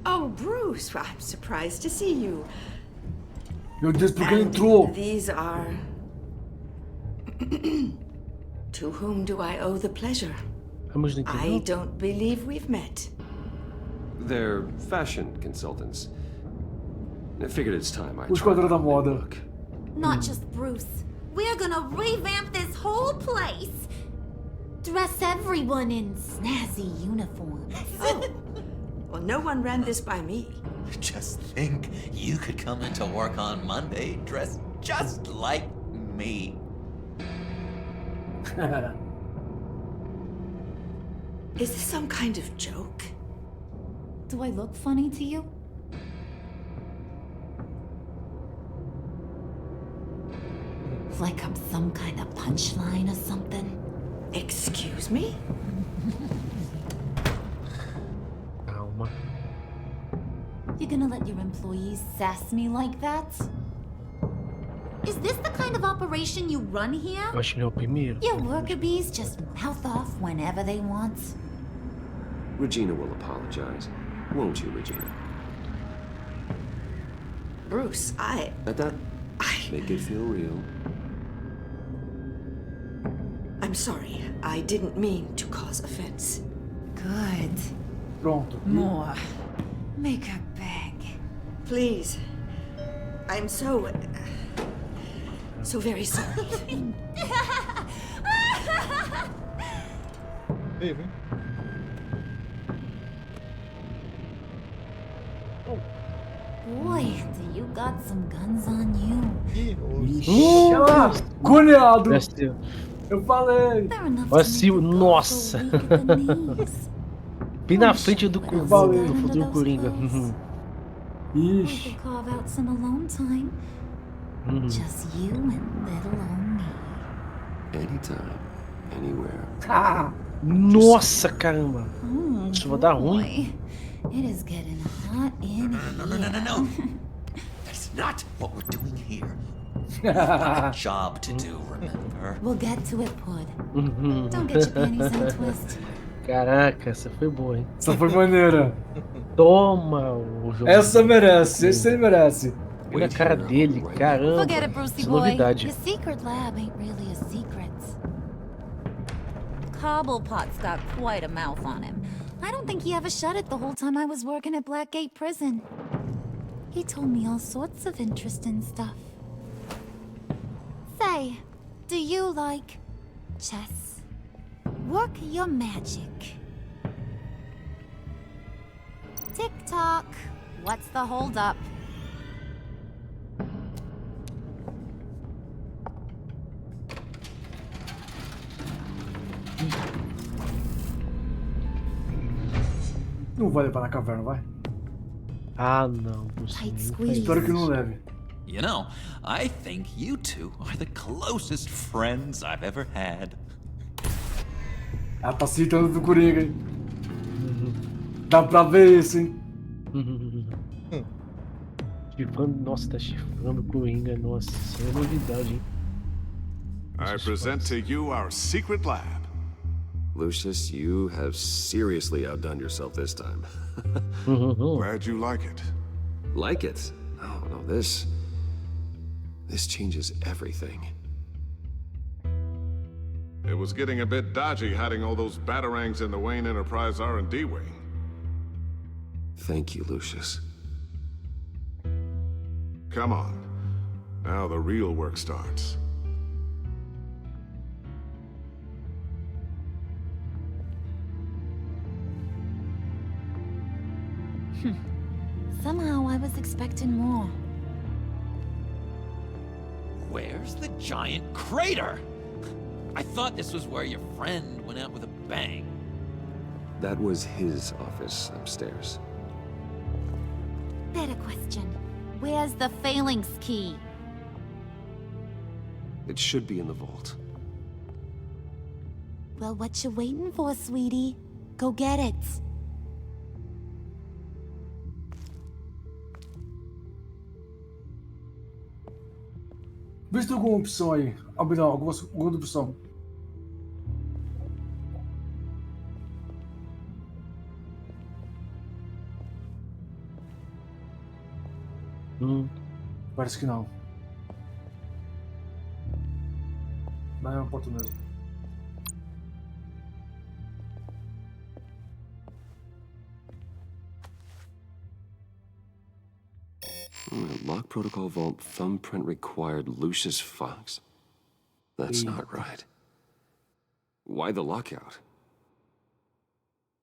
Oh, Bruce, well, I'm surprised to see you. Meu Deus, por que ele entrou? These are... To whom do I owe the pleasure? I don't believe we've met. They're fashion consultants. I figured it's time I O Esquadrão da Moda. Not just Bruce. We're gonna revamp this whole place. Dress everyone in snazzy uniforms. Oh. Well, no one ran this by me. Just think, you could come into work on Monday dressed just like me. Is this some kind of joke? Do I look funny to you? Like I'm some kind of punchline or something? Excuse me? Calma. You're gonna let your employees sass me like that? Is this the kind of operation you run here? Eu acho que ele é o primeiro. Your worker bees just mouth off whenever they want? Regina will apologize. Won't you, Regina? Bruce, Let that make it feel real. I'm sorry. I didn't mean to cause offense. Good. Pronto. More. Make her beg. Please. I'm so very sorry. Hey, man. Boy, do you got some guns on you. Ixi, olha lá, agoniado. Eu falei. Olha assim, nossa. Bem na frente do futuro Coringa. Ixi. Carve out some alone time. Just you and little old me. Anytime, anywhere. Nossa, caramba. Isso vai dar ruim. It is getting hot in here. No. That's not what we're doing here. We've got a job to do, remember? We'll get to it, Pud. Don't get your panties in a twist. Caraca, essa foi boa, hein? Essa foi maneira. Toma o jogo. Essa merece, esse ele merece. Olha a cara dele, caramba. Forget it, Brucey Isso é boy. novidade. Your secret lab ain't really a secret. Cobblepot's got quite a mouth on him. I don't think he ever shut it the whole time I was working at Blackgate Prison. He told me all sorts of interesting stuff. Say, do you like chess? Work your magic. Tick-tock. What's the holdup? Não vai levar na caverna, vai? Ah, não. Espero que não leve. You know, I think you two are the closest friends I've ever had. Ela tá citando do Coringa, hein? Dá pra ver isso, hein? Chifrando, nossa, tá chifrando o Coringa, nossa, isso é novidade, hein? I present to you our secret lab. Lucius, you have seriously outdone yourself this time. Glad you like it. Like it? No, this changes everything. It was getting a bit dodgy hiding all those batarangs in the Wayne Enterprise R&D wing. Thank you, Lucius. Come on. Now the real work starts. Somehow I was expecting more. Where's the giant crater? I thought this was where your friend went out with a bang. That was his office upstairs. Better question. Where's the phalanx key? It should be in the vault. Well, what you waiting for, sweetie? Go get it. Vê se tem alguma opção aí. Alguma opção. Parece que não. Não é uma porta mesmo. Lock protocol vault thumbprint required Lucius Fox. That's not right. Why the lockout?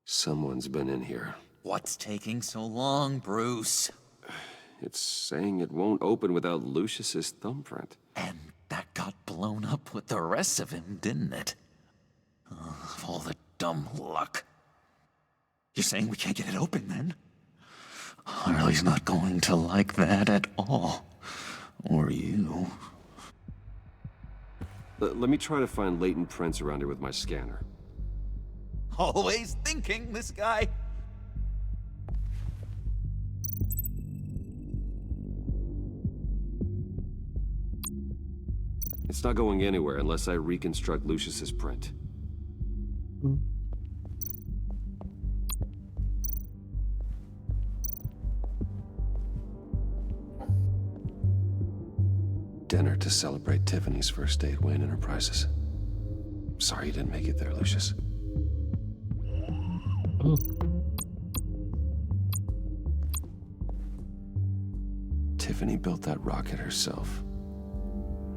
Someone's been in here. What's taking so long, Bruce? It's saying it won't open without Lucius's thumbprint. And that got blown up with the rest of him, didn't it? All the dumb luck. You're saying we can't get it open, then? Harley's not going to like that at all. Or you. Let me try to find latent prints around here with my scanner. Always thinking, this guy. It's not going anywhere unless I reconstruct Lucius's print. Dinner to celebrate Tiffany's first day at Wayne Enterprises. Sorry you didn't make it there, Lucius. Tiffany built that rocket herself.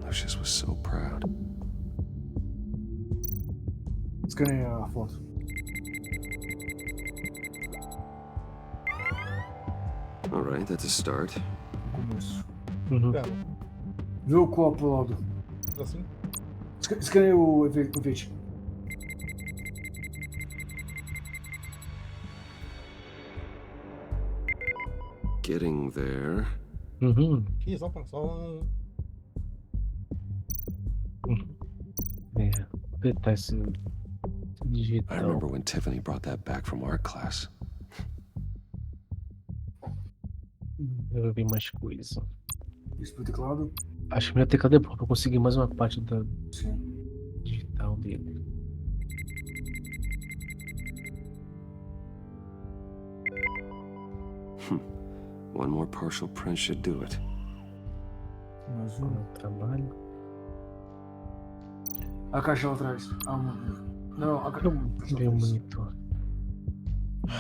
Lucius was so proud. Escaneia a foto. All right, that's a start. Começo. Pera, Vê o copo, Laudo. assim? Escaneia o enfeite. Getting there. Aqui, só. Apertar esse I digital. remember when Tiffany brought that back from art class. Eu vi mais coisa. Isso pro teclado. Acho que melhor teclado é bom pra eu conseguir mais uma parte da Sim. digital dele. One more partial print should do it. Mais um. Trabalho. A caixa lá atrás. Não, a caixa. Tem um monitor.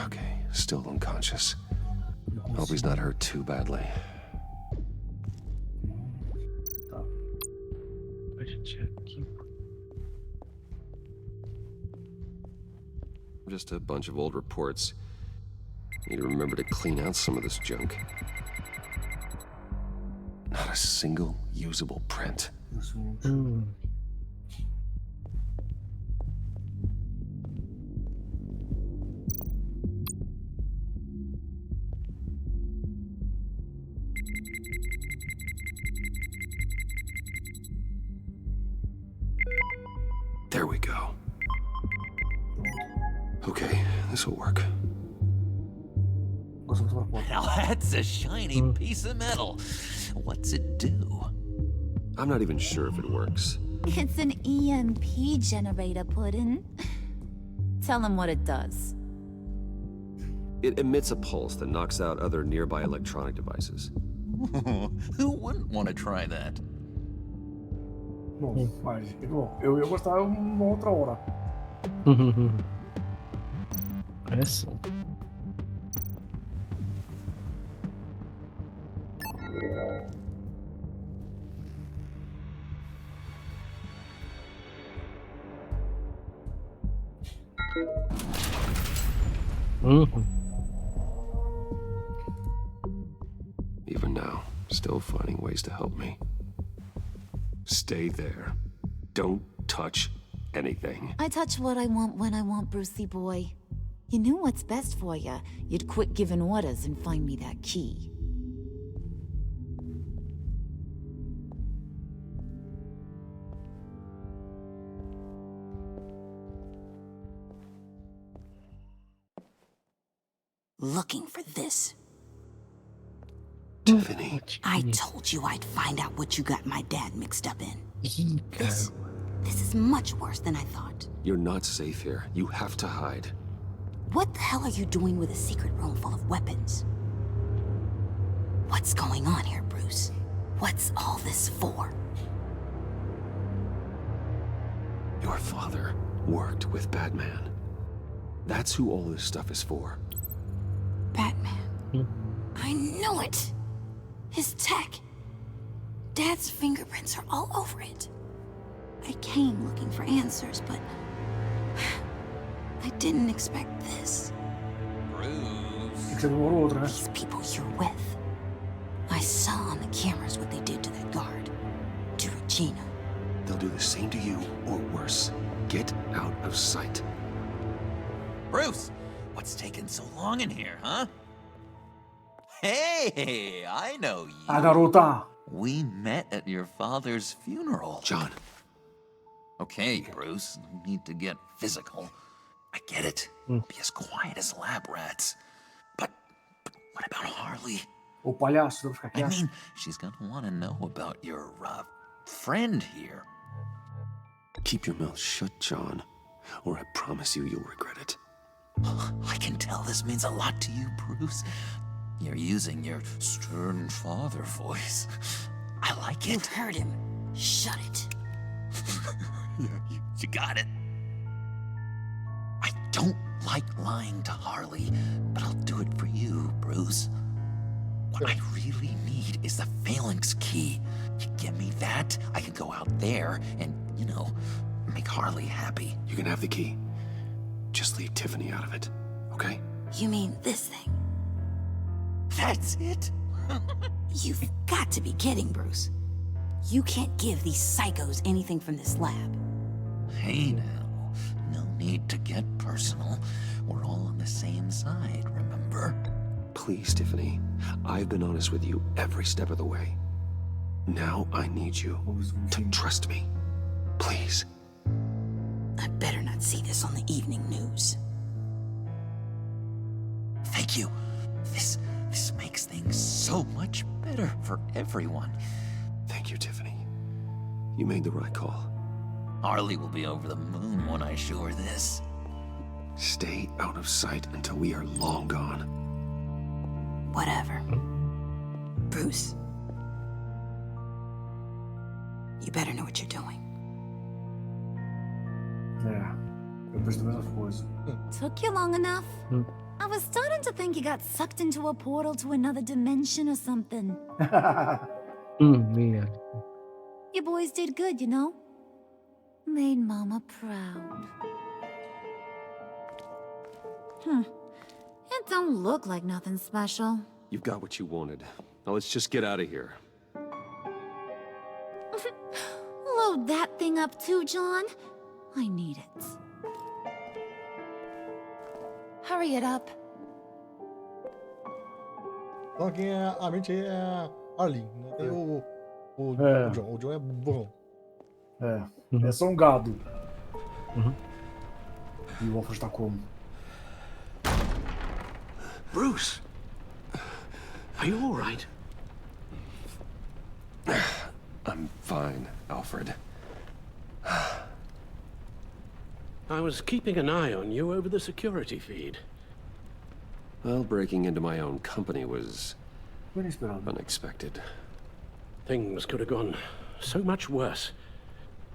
Okay, still unconscious. Hope he's not hurt too badly. Tá. Just a bunch of old reports. Need to remember to clean out some of this junk. Not a single usable print. There we go. Okay, this'll work. Now that's a shiny piece of metal. What's it do? I'm not even sure if it works. It's an EMP generator, Puddin'. Tell him what it does. It emits a pulse that knocks out other nearby electronic devices. Who wouldn't want to try that? Bom, mas bom, eu ia gostar uma outra hora. É sim. Even now, still finding ways to help me. Stay there. Don't touch anything. I touch what I want when I want, Brucey boy. You knew what's best for you. You'd quit giving orders and find me that key. Looking for this. Tiffany. I told you I'd find out what you got my dad mixed up in. This is much worse than I thought. You're not safe here. You have to hide. What the hell are you doing with a secret room full of weapons? What's going on here, Bruce? What's all this for? Your father worked with Batman. That's who all this stuff is for. Batman. I knew it! His tech. Dad's fingerprints are all over it. I came looking for answers, but I didn't expect this. These people you're with. I saw on the cameras what they did to that guard. To Regina. They'll do the same to you, or worse. Get out of sight. Bruce, what's taking so long in here, huh? Hey, I know you. A garota. We met at your father's funeral. John. Okay, Bruce, no need to get physical. I get it. Be as quiet as lab rats. But what about Harley? O palhaço, vamos ficar I quieto. mean, she's gonna want to know about your, friend here. Keep your mouth shut, John, or I promise you you'll regret it. I can tell this means a lot to you, Bruce. You're using your stern father voice. I like it. You heard him. Shut it. You got it. I don't like lying to Harley, but I'll do it for you, Bruce. What I really need is the phalanx key. You give me that, I can go out there and, make Harley happy. You can have the key. Just leave Tiffany out of it, okay? You mean this thing? That's it? You've got to be kidding, Bruce. You can't give these psychos anything from this lab. Hey now, no need to get personal. We're all on the same side, remember? Please, Tiffany. I've been honest with you every step of the way. Now I need you to trust me. Please. I better not see this on the evening news. Thank you. This makes things so much better for everyone. Thank you, Tiffany. You made the right call. Harley will be over the moon when I show her this. Stay out of sight until we are long gone. Whatever. Bruce. You better know what you're doing. Eu penso a mesma coisa. Took you long enough? I was starting to think you got sucked into a portal to another dimension or something. Yeah. You boys did good, you know? Made Mama proud. It don't look like nothing special. You've got what you wanted. Now let's just get out of here. Load that thing up too, John. I need it. Hurry it up. Então quem é a mente aí é a Arlene, né? Tem o John. O John é burrão. É só um gado. E o Alfred tá como? Bruce! Are you all right? I'm fine, Alfred. I was keeping an eye on you over the security feed. Well, breaking into my own company was unexpected. Things could have gone so much worse.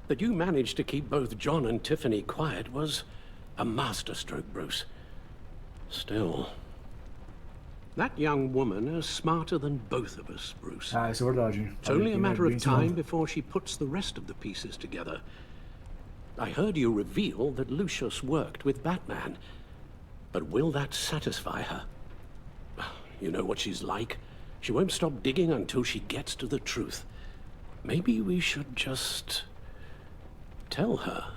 That you managed to keep both John and Tiffany quiet was a masterstroke, Bruce. Still, that young woman is smarter than both of us, Bruce. Isso é verdade. It's only a matter of time before she puts the rest of the pieces together. I heard you reveal that Lucius worked with Batman. But will that satisfy her? You know what she's like. She won't stop digging until she gets to the truth. Maybe we should just tell her.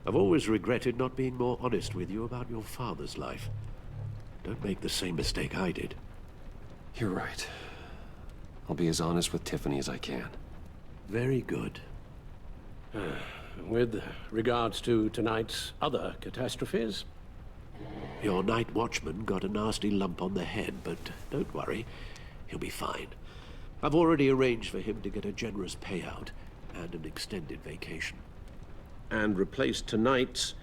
I've always regretted not being more honest with you about your father's life. Don't make the same mistake I did. You're right. I'll be as honest with Tiffany as I can. Very good. With regards to tonight's other catastrophes? Your night watchman got a nasty lump on the head, but don't worry. He'll be fine. I've already arranged for him to get a generous payout and an extended vacation. And replaced tonight's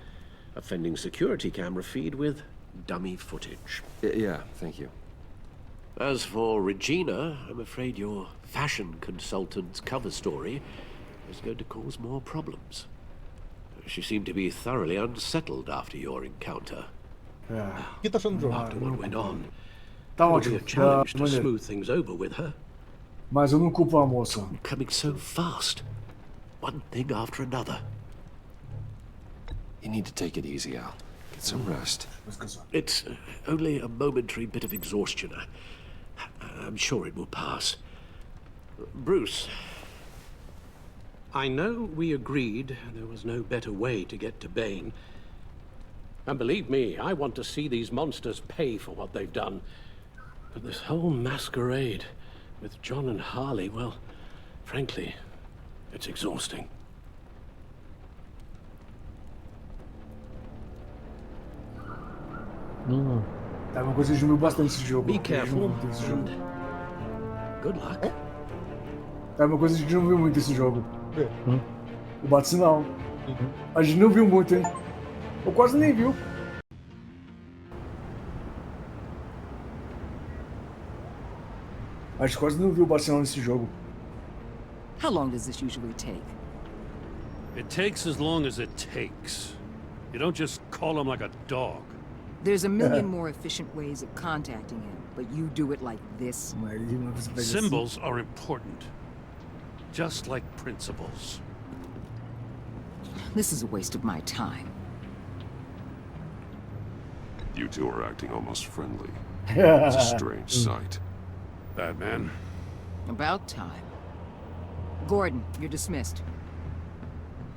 offending security camera feed with dummy footage. Yeah, thank you. As for Regina, I'm afraid your fashion consultant's cover story is going to cause more problems. She seemed to be thoroughly unsettled after your encounter. After what went on, Tá it would be ótimo. a challenge to smooth things over with her. Mas eu não culpo a moça. Coming so fast. One thing after another. You need to take it easy, Al. Get some rest. It's only a momentary bit of exhaustion. I'm sure it will pass. Bruce. I know we agreed there was no better way to get to Bane. And believe me, I want to see these monsters pay for what they've done. But this whole masquerade with John and Harley, well, frankly, it's exhausting. É uma coisa que diminuiu bastante esse jogo. Be careful. Good luck. É uma coisa que diminuiu muito esse jogo. O bate-sinal. A gente não viu muito, hein? Eu quase nem viu. A gente quase não viu o bate-sinal nesse jogo. How long does this usually take? It takes as long as it takes. You don't just call him like a dog. There's a million more efficient ways of contacting him, but you do it like this? Symbols are important. Just like principles. This is a waste of my time. You two are acting almost friendly. It's a strange sight. Batman. About time. Gordon, you're dismissed.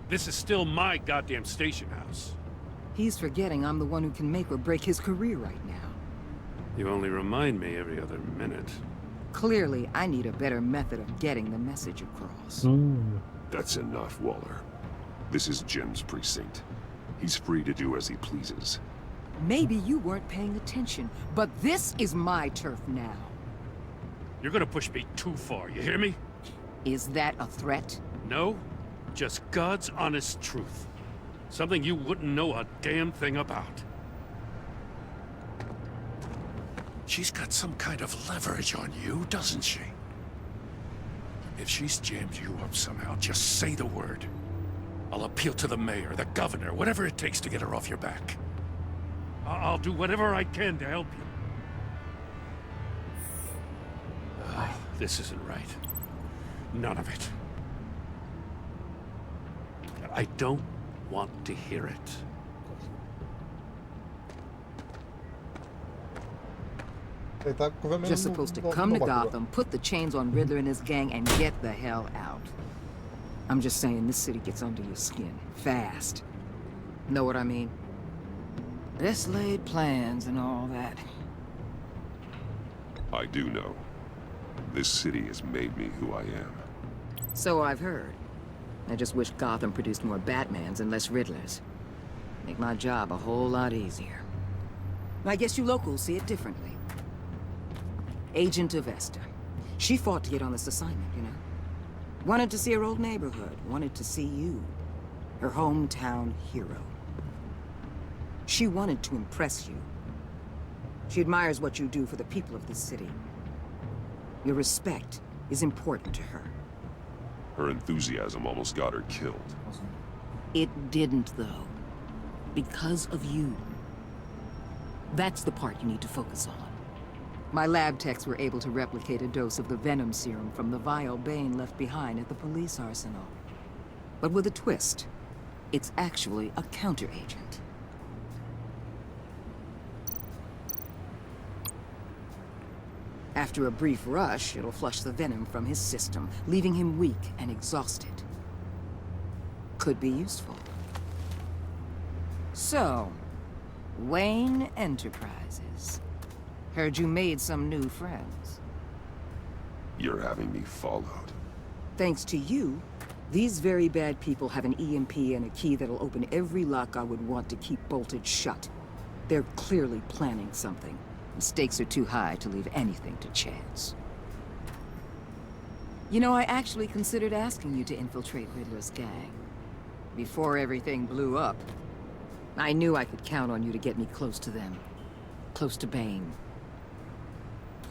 This is still my goddamn station house. He's forgetting I'm the one who can make or break his career right now. You only remind me every other minute. Clearly, I need a better method of getting the message across. That's enough, Waller. This is Jim's precinct. He's free to do as he pleases. Maybe you weren't paying attention, but this is my turf now. You're gonna push me too far, you hear me? Is that a threat? No, just God's honest truth. Something you wouldn't know a damn thing about. She's got some kind of leverage on you, doesn't she? If she's jammed you up somehow, just say the word. I'll appeal to the mayor, the governor, whatever it takes to get her off your back. I'll do whatever I can to help you. This isn't right. None of it. I don't want to hear it. Just supposed to come to Gotham, put the chains on Riddler and his gang, and get the hell out. I'm just saying, this city gets under your skin. Fast. Know what I mean? Best laid plans and all that. I do know. This city has made me who I am. So I've heard. I just wish Gotham produced more Batmans and less Riddlers. Make my job a whole lot easier. I guess you locals see it differently. Agent of Vesta. She fought to get on this assignment, you know? Wanted to see her old neighborhood. Wanted to see you. Her hometown hero. She wanted to impress you. She admires what you do for the people of this city. Your respect is important to her. Her enthusiasm almost got her killed. It didn't, though. Because of you. That's the part you need to focus on. My lab techs were able to replicate a dose of the venom serum from the vial Bane left behind at the police arsenal. But with a twist. It's actually a counter-agent. After a brief rush, it'll flush the venom from his system, leaving him weak and exhausted. Could be useful. So, Wayne Enterprises. Heard you made some new friends. You're having me followed. Thanks to you, these very bad people have an EMP and a key that'll open every lock I would want to keep bolted shut. They're clearly planning something. The stakes are too high to leave anything to chance. You know, I actually considered asking you to infiltrate Riddler's gang. Before everything blew up. I knew I could count on you to get me close to them. Close to Bane.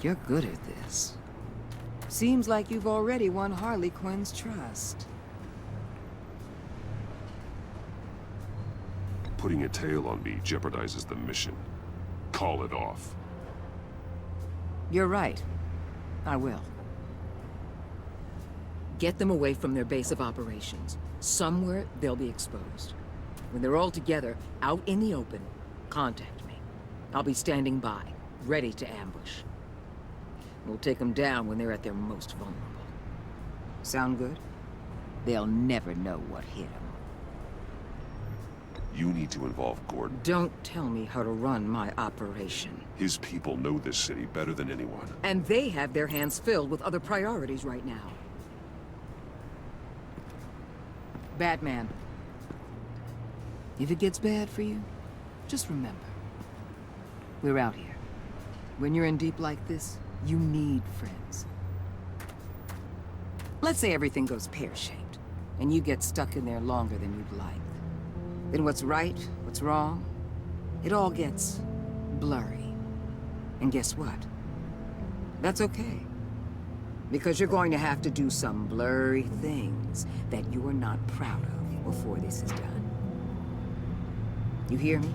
You're good at this. Seems like you've already won Harley Quinn's trust. Putting a tail on me jeopardizes the mission. Call it off. You're right. I will. Get them away from their base of operations. Somewhere they'll be exposed. When they're all together, out in the open, contact me. I'll be standing by, ready to ambush. We'll take them down when they're at their most vulnerable. Sound good? They'll never know what hit them. You need to involve Gordon. Don't tell me how to run my operation. His people know this city better than anyone. And they have their hands filled with other priorities right now. Batman. If it gets bad for you, just remember. We're out here. When you're in deep like this, you need friends. Let's say everything goes pear-shaped, and you get stuck in there longer than you'd like. Then what's right, what's wrong, it all gets blurry. And guess what? That's okay. Because you're going to have to do some blurry things that you are not proud of before this is done. You hear me?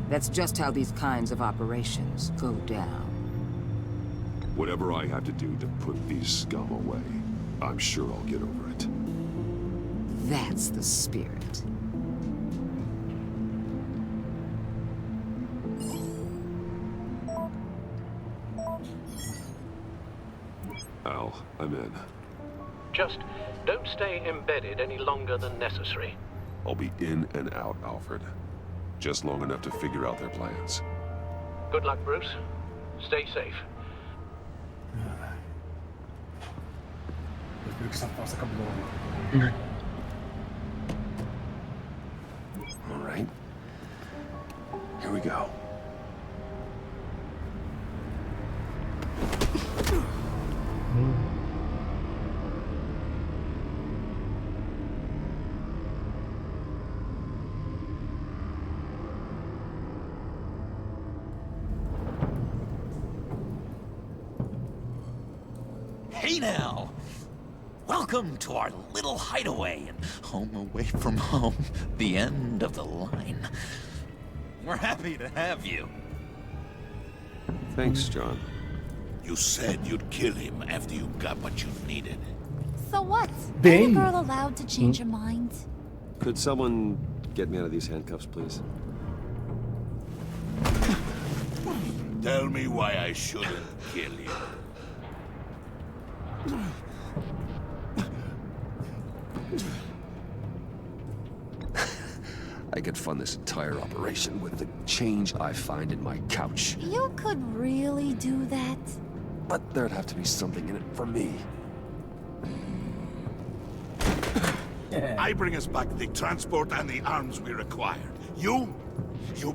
That's just how these kinds of operations go down. Whatever I have to do to put these scum away, I'm sure I'll get over it. That's the spirit. Al, I'm in. Just don't stay embedded any longer than necessary. I'll be in and out, Alfred. Just long enough to figure out their plans. Good luck, Bruce. Stay safe. All right. Here we go. Hey now! Welcome to our little hideaway and home away from home. The end of the line. We're happy to have you. Thanks, John. You said you'd kill him after you got what you needed. So what? Bem. Is a girl allowed to change her mind? Could someone get me out of these handcuffs, please? Tell me why I shouldn't kill you. I could fund this entire operation with the change I find in my couch. You could really do that? But there'd have to be something in it for me. I bring us back the transport and the arms we required. You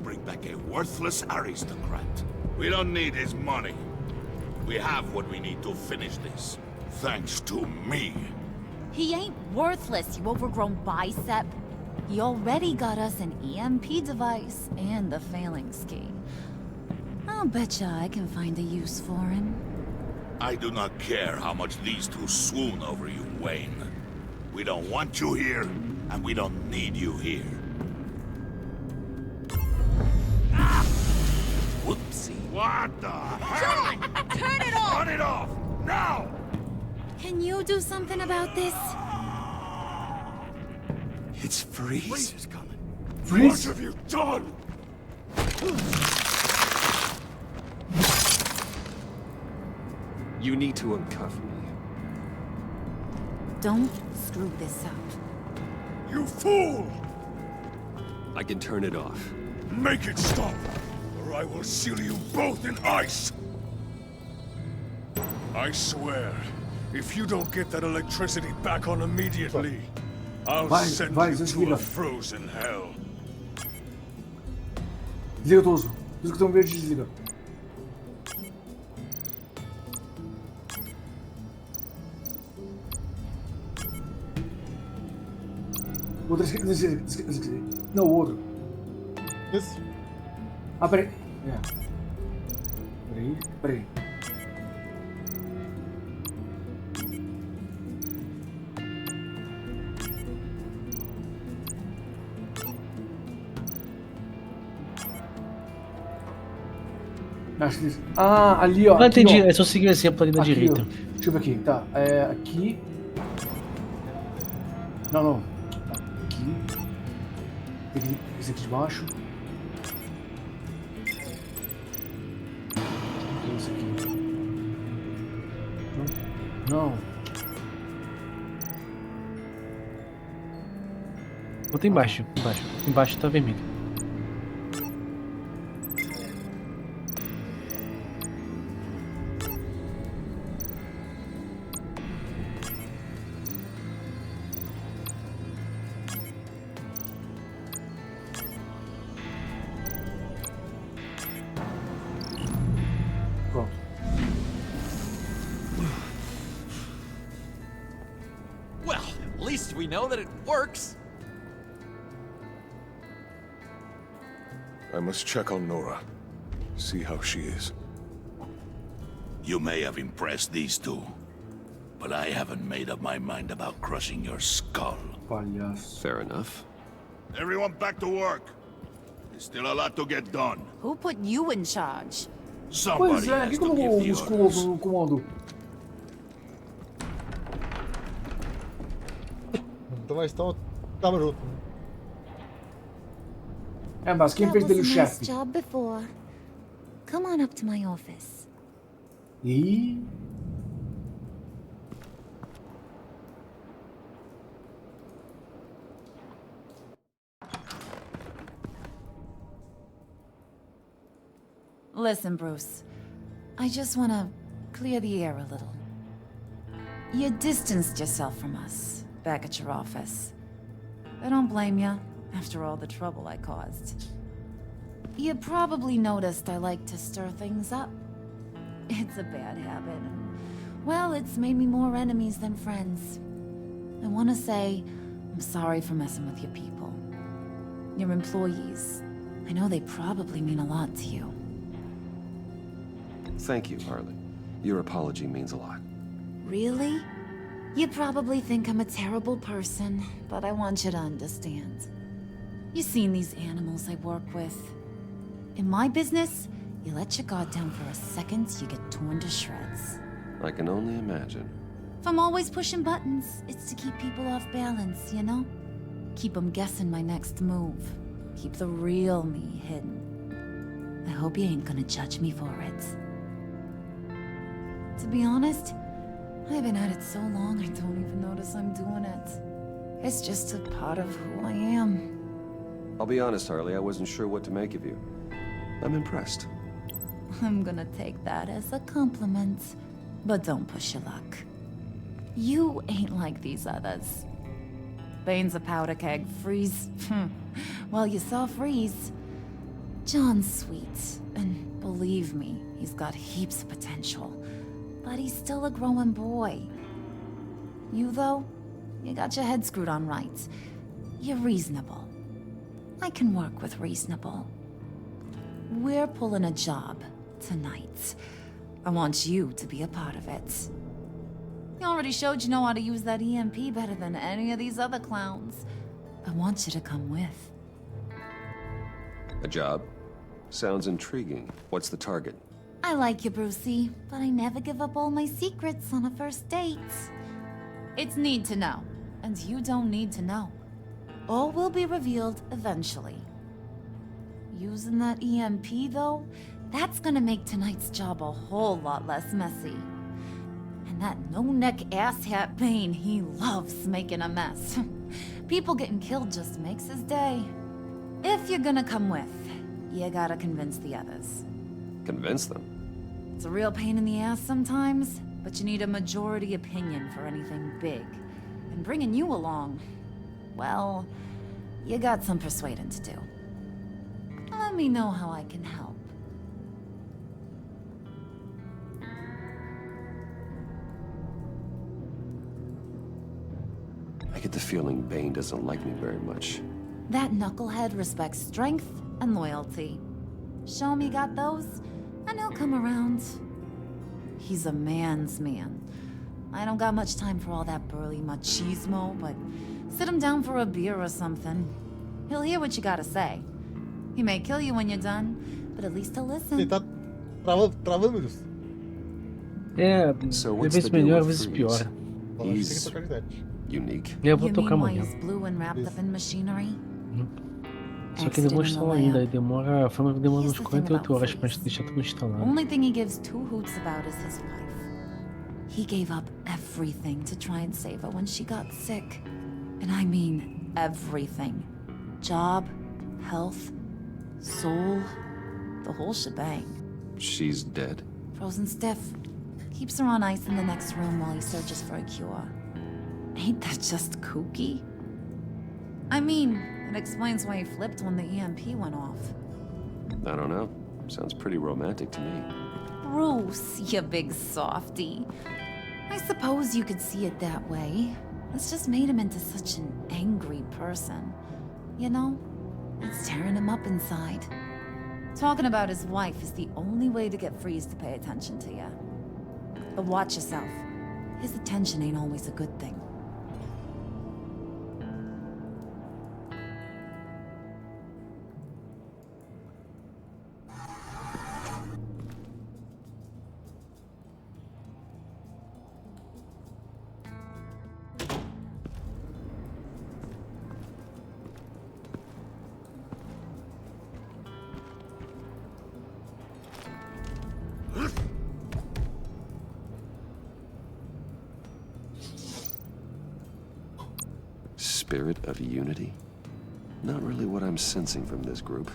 bring back a worthless aristocrat. We don't need his money. We have what we need to finish this. Thanks to me. He ain't worthless, you overgrown bicep. He already got us an EMP device and the phalanx key. I'll betcha I can find a use for him. I do not care how much these two swoon over you, Wayne. We don't want you here, and we don't need you here. Whoopsie. What the hell? John! Turn it off! Turn it off! Now! Can you do something about this? It's Freeze. Freeze is coming. Freeze? What have you done? You need to uncuff me. Don't screw this up. You fool! I can turn it off. Make it stop, or I will seal you both in ice! I swear, if you don't get that electricity back on immediately, I'll send you to a frozen hell. Desliga, Toso. Tudo que estão verde, desliga. Outra esquerda. Não, o outro. Esse? Ah, peraí. Peraí. Acho que... Ah, ali, ó. Ah, aqui, entendi. ó. É só seguir o exemplo ali na Aqui, direita. ó. Deixa eu ver aqui. Tá, aqui. Não. Tá, aqui. Tem esse aqui de baixo. Esse aqui. Não. Bota embaixo. Embaixo tá vermelho. We know that it works. I must check on Nora. See how she is. You may have impressed these two, but I haven't made up my mind about crushing your skull. Palhaço. Fair enough. Everyone back to work. There's still a lot to get done. Who put you in charge? Somebody Pois é, has que to como give o the musculoso orders. no comando? Então nós tava junto. Mas quem fez dele o chefe? Nice job before. Come on up to my office. E Listen, Bruce. I just want to clear the air a little. You distanced yourself from us back at your office. I don't blame you, after all the trouble I caused. You probably noticed I like to stir things up. It's a bad habit, and, well, it's made me more enemies than friends. I want to say I'm sorry for messing with your people. Your employees. I know they probably mean a lot to you. Thank you, Harley. Your apology means a lot. Really? You probably think I'm a terrible person, but I want you to understand. You've seen these animals I work with. In my business, you let your guard down for a second, you get torn to shreds. I can only imagine. If I'm always pushing buttons, it's to keep people off balance, you know? Keep them guessing my next move. Keep the real me hidden. I hope you ain't gonna judge me for it. To be honest, I've been at it so long I don't even notice I'm doing it. It's just a part of who I am. I'll be honest, Harley, I wasn't sure what to make of you. I'm impressed. I'm gonna take that as a compliment. But don't push your luck. You ain't like these others. Bane's a powder keg. Freeze. Well, you saw Freeze. John's sweet. And believe me, he's got heaps of potential. But he's still a growing boy. You, though, you got your head screwed on right. You're reasonable. I can work with reasonable. We're pulling a job tonight. I want you to be a part of it. You already showed you know how to use that EMP better than any of these other clowns. I want you to come with. A job? Sounds intriguing. What's the target? I like you, Brucey, but I never give up all my secrets on a first date. It's need to know, and you don't need to know. All will be revealed eventually. Using that EMP, though, that's gonna make tonight's job a whole lot less messy. And that no-neck asshat Bane, he loves making a mess. People getting killed just makes his day. If you're gonna come with, you gotta convince the others. Convince them? It's a real pain in the ass sometimes, but you need a majority opinion for anything big. And bringing you along, well, you got some persuading to do. Let me know how I can help. I get the feeling Bane doesn't like me very much. That knucklehead respects strength and loyalty. Show him you got those, and he'll come around. He's a man's man. I don't got much time for all that burly machismo, but sit him down for a beer or something. He'll hear what you gotta say. He may kill you when you're done, but at least he'll listen. Ele tá travando isso. So Às what's vezes the deal melhor, às with vezes Freeze? pior. He's unique. Eu vou You tocar mean why amanhã. he's blue and wrapped up in machinery? Só que ele não instalou ainda, e demora, a forma demora uns 48 horas pra deixar tudo instalado. Only thing he gives two hoots about is his wife. He gave up everything to try and save her when she got sick. And I mean everything. Job, health, soul, the whole shebang. She's dead? Frozen stiff. Keeps her on ice in the next room while he searches for a cure. Ain't that just kooky? I mean, it explains why he flipped when the EMP went off. I don't know. Sounds pretty romantic to me. Bruce, you big softy. I suppose you could see it that way. It's just made him into such an angry person. You know? It's tearing him up inside. Talking about his wife is the only way to get Freeze to pay attention to you. But watch yourself. His attention ain't always a good thing. Spirit of unity? Not really what I'm sensing from this group.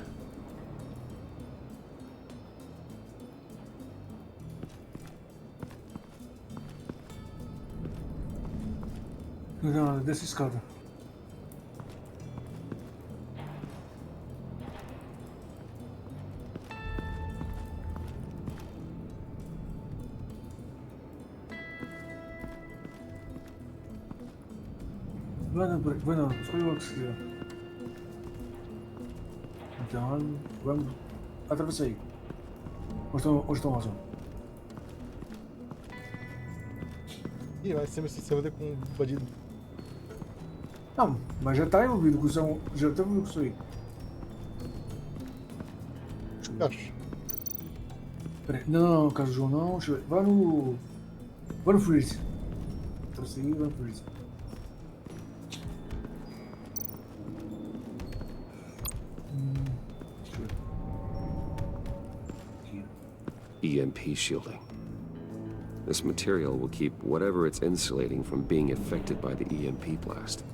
Não, desce a escada. Vai não, escolhe o que se quiser. Então, vamos. Atravessa aí. Ou estão lá só? Ih, vai ser se envolver com um bandido. Não, mas já tá envolvido com isso. Já tá envolvido com isso aí. Acho. Peraí. Não, caso do João não. Deixa eu ver. Vai no Freeze. Trouxe aí, vai no Freeze. EMP shielding. This material will keep whatever it's insulating from being affected by the EMP blast.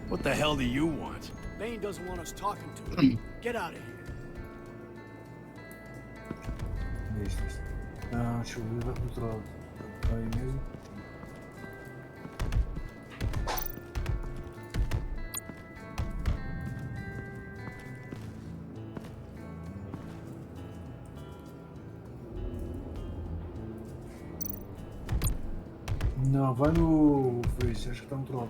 What the hell do you want? Bane doesn't want us talking to him. Get out of here. Deixa eu ver, vai controlar. Aí mesmo. Não, vai no Freeze, acho que tá no troll.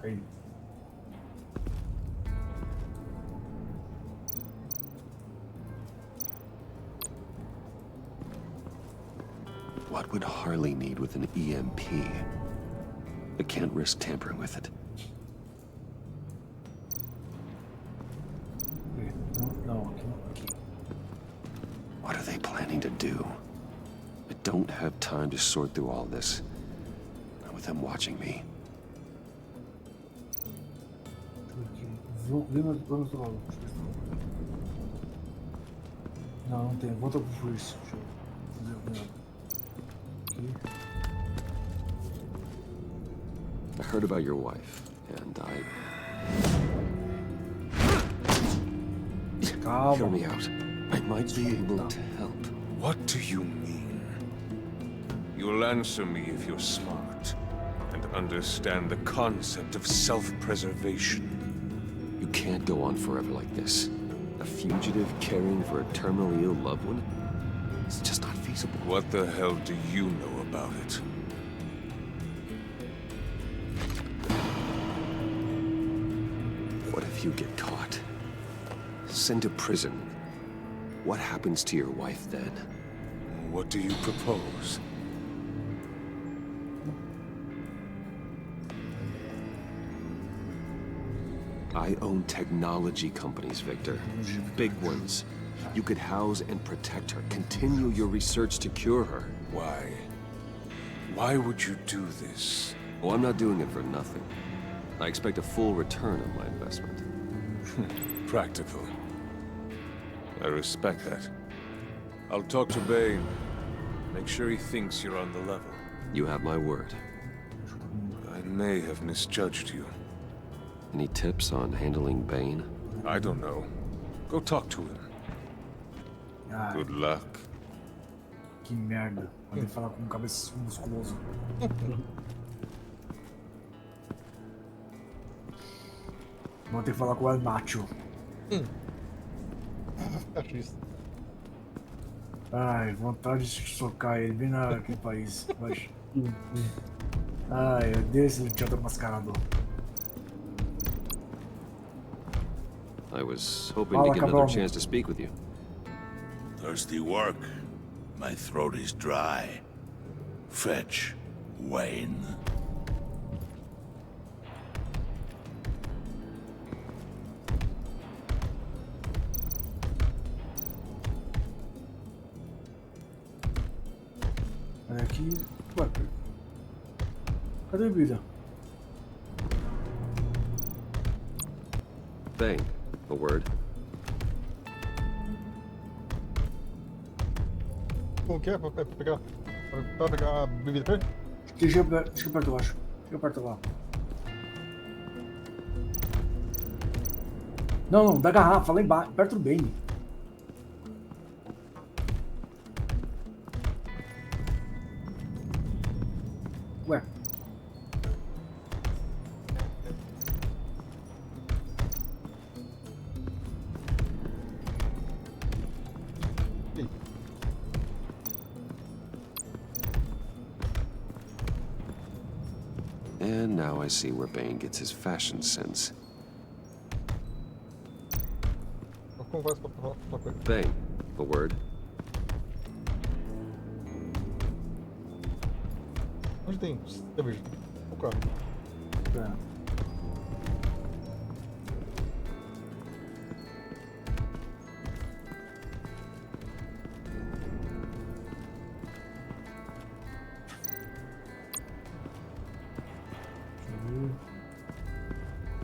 Aí. What would Harley need with an EMP? I can't risk tampering with it. No. What are they planning to do? I don't have time to sort through all this. Not with them watching me. Vamos pro lado. Não tem. Volta pro Freeze. Deixa eu ver. I heard about your wife, and Hear me out. I might be able to help. What do you mean? You'll answer me if you're smart and understand the concept of self-preservation. You can't go on forever like this. A fugitive caring for a terminally ill loved one? It's just not feasible. What the hell do you know about it? What if you get caught? Sent to prison. What happens to your wife then? What do you propose? I own technology companies, Victor. Big ones. You could house and protect her. Continue your research to cure her. Why? Why would you do this? Oh, I'm not doing it for nothing. I expect a full return on my investment. Practical. I respect that. I'll talk to Bane. Make sure he thinks you're on the level. You have my word. I may have misjudged you. Any tips on handling Bane? I don't know. Go talk to him. Good luck. Que merda. Vai ter que falar com um cabeça musculoso. Vou ter que falar com o El Macho. Acho isso. Ai, vontade de socar ele bem naquele país. Mas... Ai, eu odeio esse idiota mascarado. I was hoping to get another chance to speak with you. Thirsty work. My throat is dry. Fetch, Wayne. Olha aqui. Ué, cadê a bebida? Bane, a word. O que é? Pra pegar a bebida pra ele? Deixa eu perto, eu acho. Deixa eu perto lá. Não, da garrafa, lá embaixo, perto do Bane. Ué. And now I see where Bane gets his fashion sense. Bane, a word. Onde tem cerveja? O carro. É.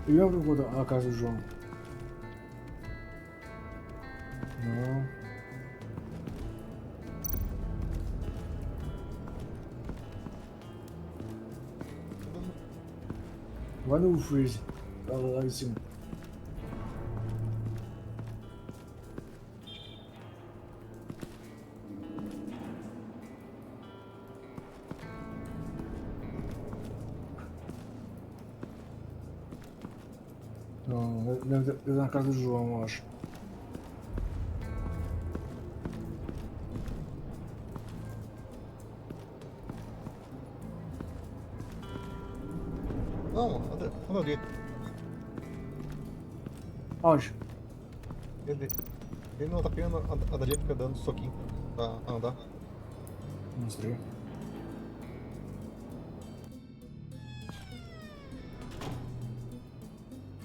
Eu lembro que eu vou à casa do João. Não. Vai no freeze. Tá lá em cima. Não, deve na casa do João, eu acho. Não, anda ali. Onde? Ele não tá querendo andar ali, fica dando soquinho pra andar. Não sei.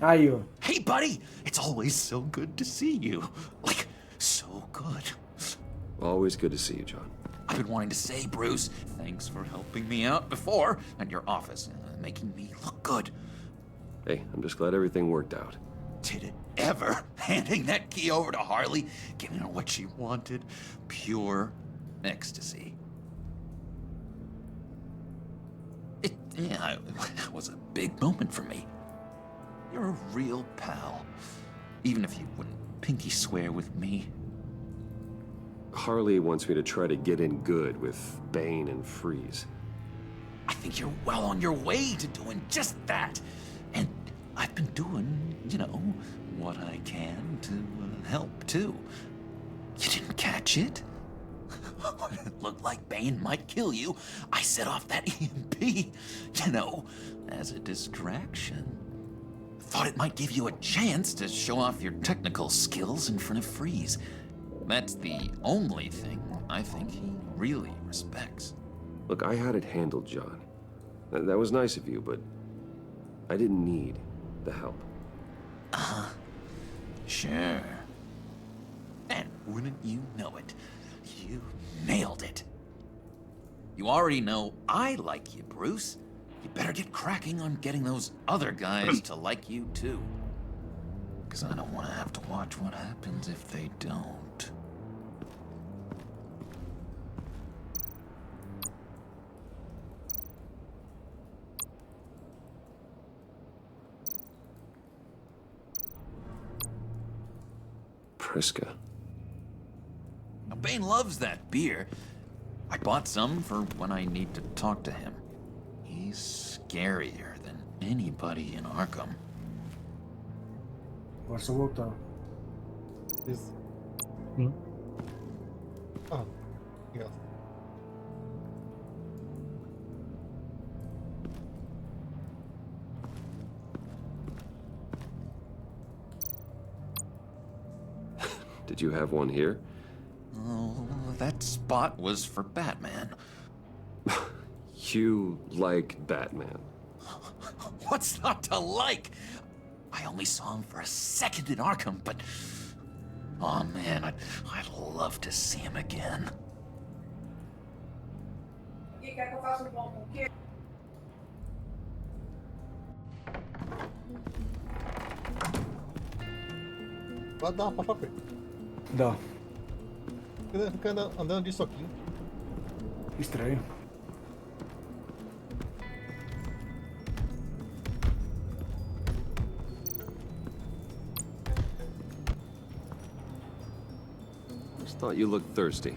Aí, ó. Hey, buddy! It's always so good to see you. Like, so good. Always good to see you, John. I've been wanting to say, Bruce, thanks for helping me out before and your office, making me look good. Hey, I'm just glad everything worked out. Did it ever? Handing that key over to Harley, giving her what she wanted. Pure ecstasy. It was a big moment for me. You're a real pal, even if you wouldn't pinky swear with me. Harley wants me to try to get in good with Bane and Freeze. I think you're well on your way to doing just that. And I've been doing, what I can to help, too. You didn't catch it? When it looked like Bane might kill you, I set off that EMP, as a distraction. Thought it might give you a chance to show off your technical skills in front of Freeze. That's the only thing I think he really respects. Look, I had it handled, John. That was nice of you, but I didn't need the help. Sure. And wouldn't you know it, you nailed it. You already know I like you, Bruce. You better get cracking on getting those other guys to like you, too. Because I don't want to have to watch what happens if they don't. Priska. Now, Bane loves that beer. I bought some for when I need to talk to him. He's scarier than anybody in Arkham. Posso voltar. Isso. Legal. Did you have one here? Oh, that spot was for Batman. You like Batman? What's not to like? I only saw him for a second in Arkham, but... Oh man, I'd love to see him again. Vai dar uma pra frente. Dá. Fica andando de soquinho. Estranho. Just thought you looked thirsty.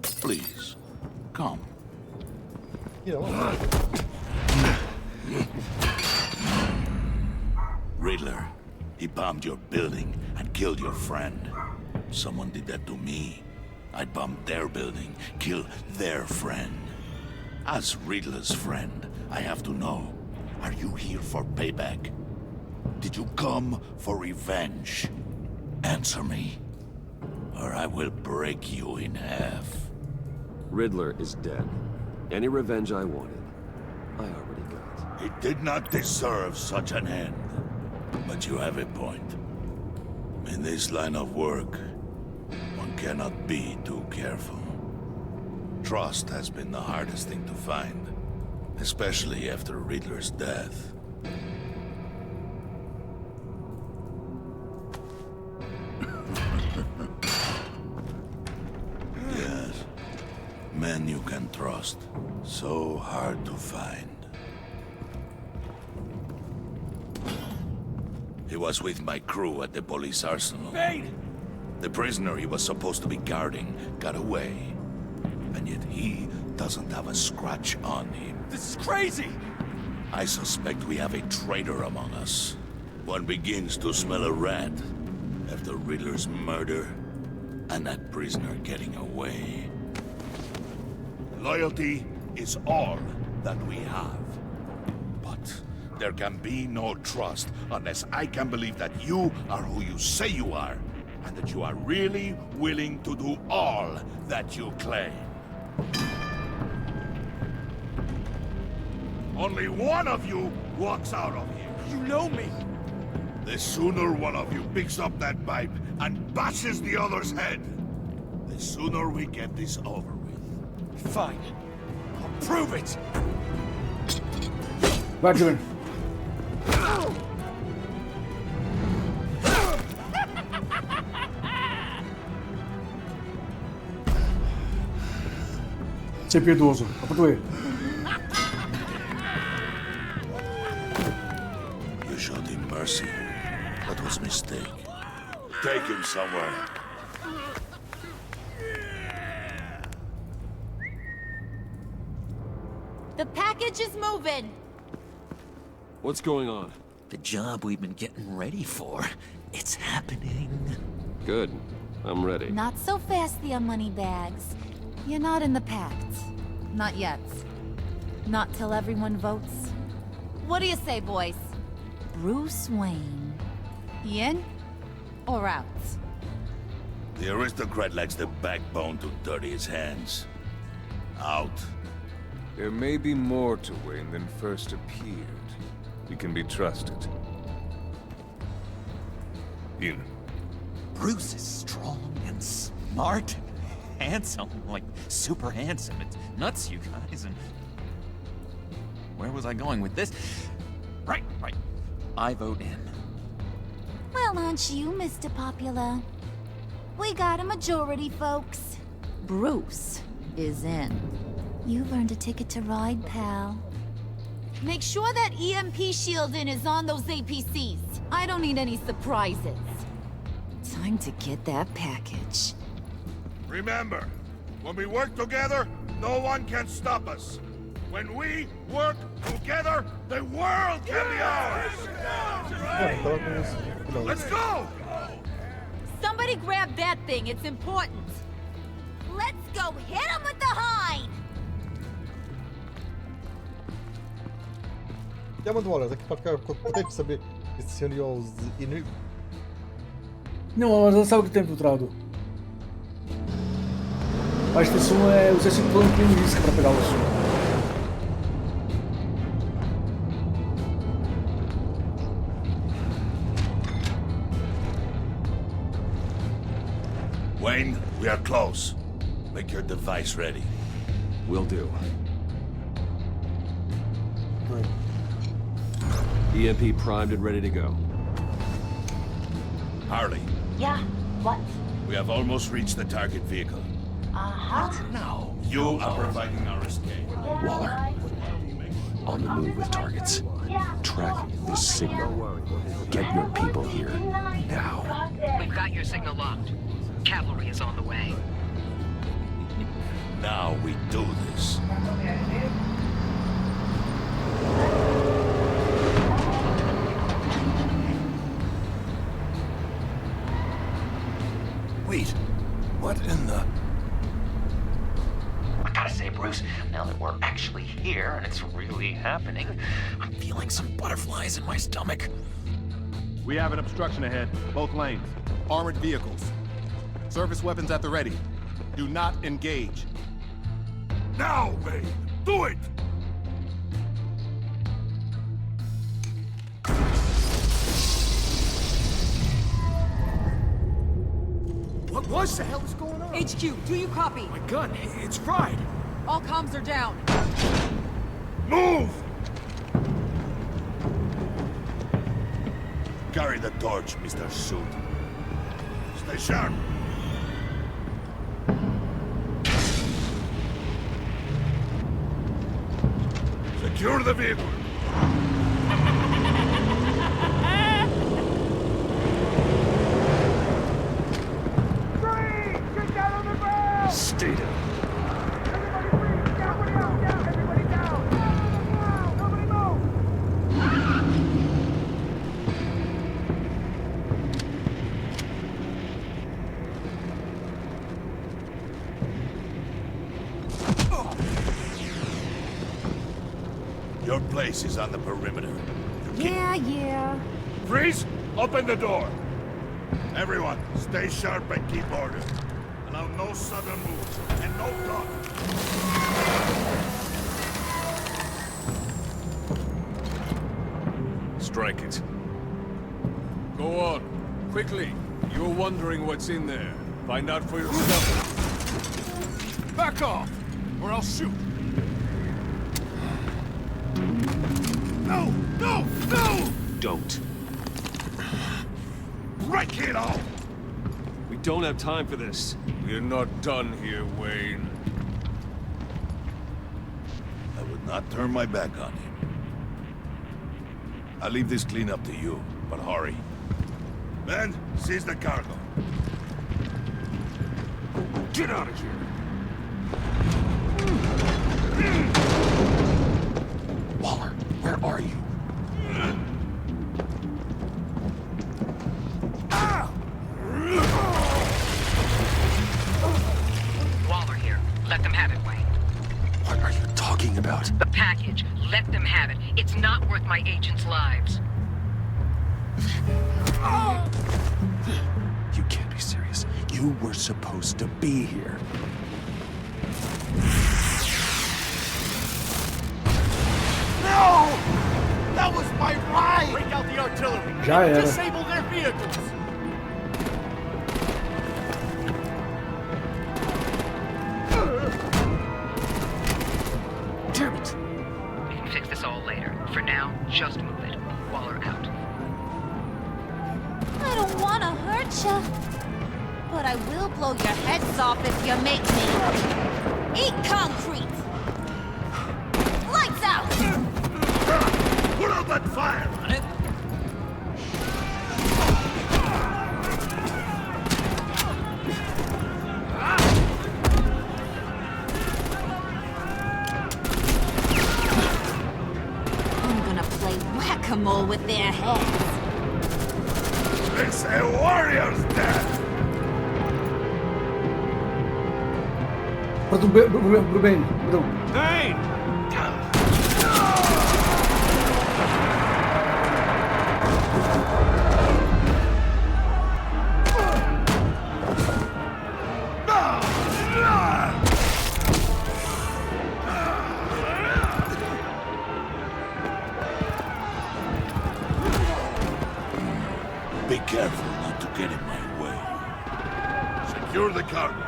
Please, come. Riddler, he bombed your building and killed your friend. Someone did that to me. I'd bomb their building, kill their friend. As Riddler's friend, I have to know, are you here for payback? Did you come for revenge? Answer me, or I will break you in half. Riddler is dead. Any revenge I wanted, I already got. He did not deserve such an end. But you have a point. In this line of work, one cannot be too careful. Trust has been the hardest thing to find, especially after Riddler's death. Yes, men you can trust. So hard to find. He was with my crew at the police arsenal. Bane! The prisoner he was supposed to be guarding got away. And yet he doesn't have a scratch on him. This is crazy! I suspect we have a traitor among us. One begins to smell a rat after Riddler's murder and that prisoner getting away. Loyalty is all that we have. But there can be no trust unless I can believe that you are who you say you are, and that you are really willing to do all that you claim. Only one of you walks out of here. You know me. The sooner one of you picks up that pipe and bashes the other's head, the sooner we get this over with. Fine. I'll prove it. Benjamin. Ser piedoso. Apontou ele. You showed him mercy. That was a mistake. Take him somewhere. The package is moving. What's going on? The job we've been getting ready for. It's happening. Good. I'm ready. Not so fast, the money bags. You're not in the pact. Not yet. Not till everyone votes. What do you say, boys? Bruce Wayne. In or out? The aristocrat lacks the backbone to dirty his hands. Out. There may be more to Wayne than first appeared. He can be trusted. In. Bruce is strong and smart, handsome, like super handsome. It's nuts, you guys. And where was I going with this? Right. I vote in. Well, aren't you, Mr. Popular? We got a majority, folks. Bruce is in. You've earned a ticket to ride, pal. Make sure that EMP shielding is on those APCs. I don't need any surprises. Time to get that package. Remember, when we work together, no one can stop us. When we work together, the world can be ours! Let's go! Somebody grab that thing, it's important. Let's go hit him with the hind! Diamond Wallace, aqui pra ficar contente de saber que se uniu aos inimigos. Não, mas ela sabe que tá infiltrado. A intenção é usar esse plano criminalista pra pegar o assunto. Wayne, we are close. Make your device ready. Will do. EMP primed and ready to go. Harley. Yeah, what? We have almost reached the target vehicle. Uh-huh. Now, you are providing our escape. Waller. On the move with targets. Track this signal. Get your people here. Now. We've got your signal locked. Cavalry is on the way. Now we do this. Wait, what in the... say, Bruce, now that we're actually here and it's really happening, I'm feeling some butterflies in my stomach. We have an obstruction ahead, both lanes. Armored vehicles. Service weapons at the ready. Do not engage. Now, Wayne! Do it! What the hell is going on? HQ, do you copy? My gun, it's fried. All comms are down. Move! Carry the torch, Mr. Suit. Stay sharp. Secure the vehicle. Stay down. Your place is on the perimeter. Yeah. Freeze! Open the door! Everyone, stay sharp and keep order. Allow no sudden moves, and no talk. Strike it. Go on. Quickly. You're wondering what's in there. Find out for yourself. Back off, or I'll shoot. No! No! No! Don't. Break it off! We don't have time for this. We're not done here, Wayne. I would not turn my back on him. I'll leave this cleanup to you, but hurry. Men, seize the cargo. Get out of here! Waller, where are you? Waller here. Let them have it, Wayne. What are you talking about? The package. Let them have it. It's not worth my agents' lives. You can't be serious. You were supposed to be here. No! That was my ride! Break out the artillery. Já era. Disable their vehicles. Damn it! We can fix this all later. For now, just move it. Waller out. I don't want to hurt you, but I will blow your heads off if you make me. Eat concrete! Lights out! Put out that fire! I'm gonna play whack-a-mole with their heads. It's a warrior's death! Pro bem, então. Hey! Be careful not to get in my way. Secure the cargo.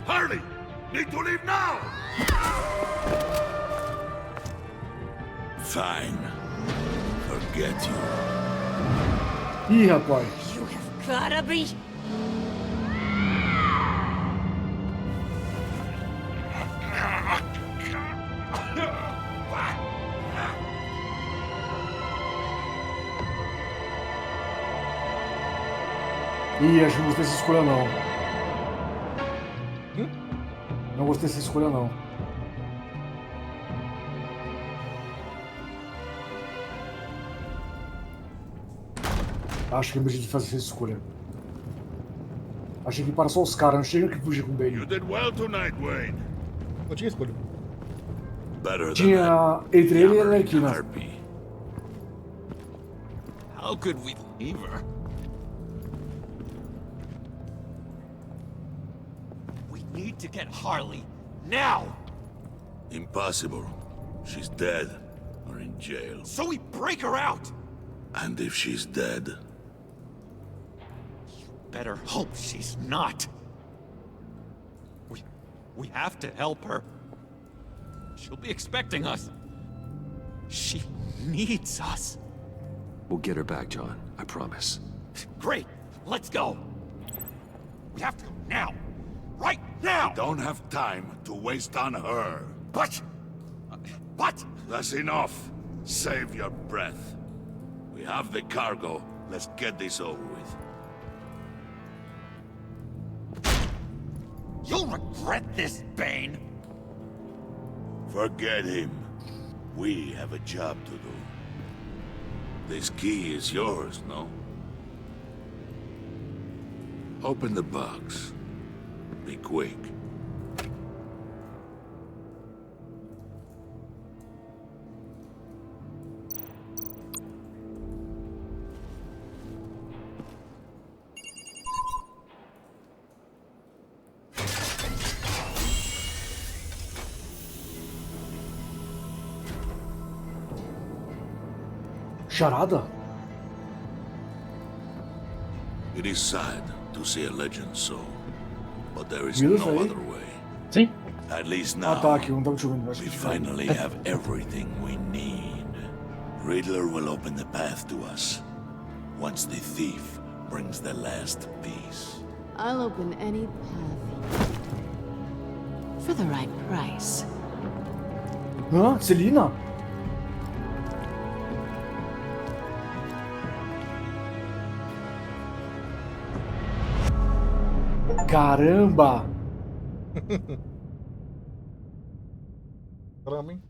Hurry! Need to leave now! Fine. Forget you. Ih, rapaz. You have gotta be... Ih, acho que não gostei dessa escolha não. Não gostei dessa escolha não. Acho que é medo de fazer essa escolha. Achei que para só os caras, não chega que fugir com o Bane. You did well tonight, Wayne. Não tinha escolha. Better than Tinha that entre ele e a yammering Arlequina. harpy. How could we leave her? We need to get Harley now. Impossible. She's dead or in jail. So we break her out. And if she's dead, Better hope she's not. We have to help her. She'll be expecting us. She needs us. We'll get her back, John. I promise. Great. Let's go. We have to go now. Right now. we don't have time to waste on her. But... But... That's enough. Save your breath. We have the cargo. Let's get this over with. You'll regret this, Bane. Forget him. We have a job to do. This key is yours, no? Open the box. Be quick. Charada? It is sad to see a legend so, but there is Viu no isso aí? other way. Sim. At least Ah, now, tá, aqui, não tava te ouvindo. Acho we que finally have everything we need. Riddler will open the path to us, once the thief brings the last piece. I'll open any path. For the right price. Hã? Celina? Caramba! Caramba, hein?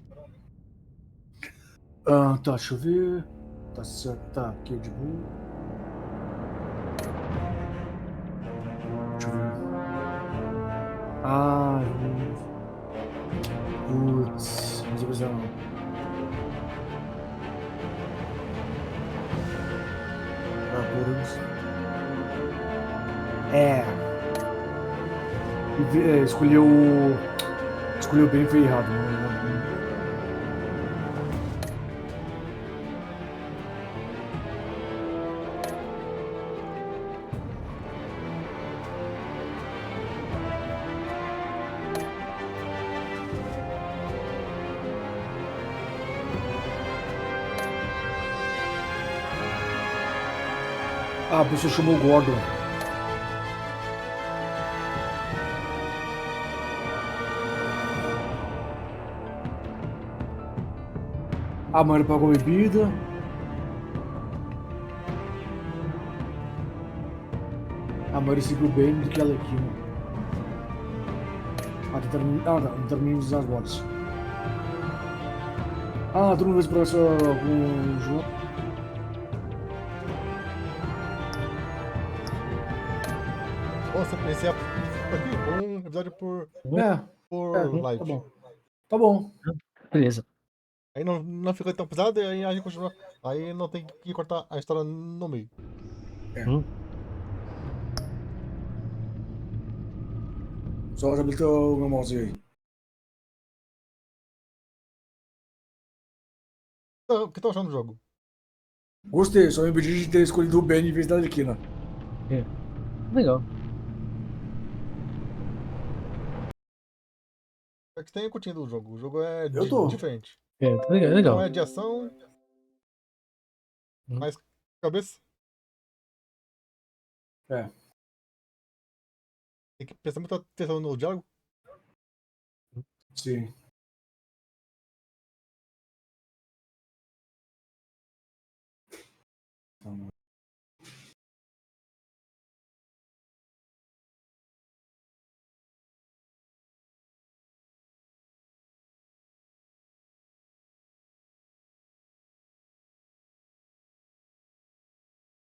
Ah, tá, deixa eu ver. Tá certo, tá, aqui é de boa. Deixa eu ver. Ah, putz, não sei precisar não. Escolheu bem e foi errado. Ah, a pessoa chamou o Gordon. A mãe pagou bebida. A mãe seguiu bem do que ela aqui. Não termina de usar as botas. Ah, todo mundo vai progressar com o João. Nossa, esse é aqui, um episódio por live. Tá bom. Tá bom. Beleza. Aí não ficou tão pesado e aí a gente continua. Aí não tem que cortar a história no meio. Só habilitou o meu mouse aí. O que tá achando do jogo? Gostei, só me impedi de ter escolhido o Ben em vez da Arlequina. Legal. É que tem curtindo o jogo. O jogo é Eu tô. diferente. Legal. Não é de ação, mas cabeça. É. Tem que prestar muita atenção no diálogo. Sim.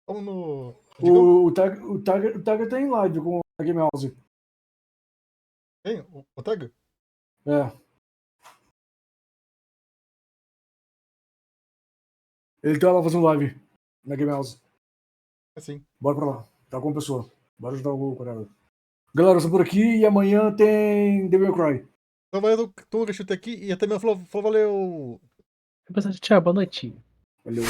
Vamos no. O Tiger tá em live com a Game House. Quem? O Tag? É. Ele tá lá fazendo live na Game House. É sim. Bora pra lá. Tá com a pessoa. Bora ajudar o cara. Galera, eu sou por aqui e amanhã tem Devil May Cry. Então vai tu que aqui e até mesmo falou valeu. Tchau, boa noite. Valeu.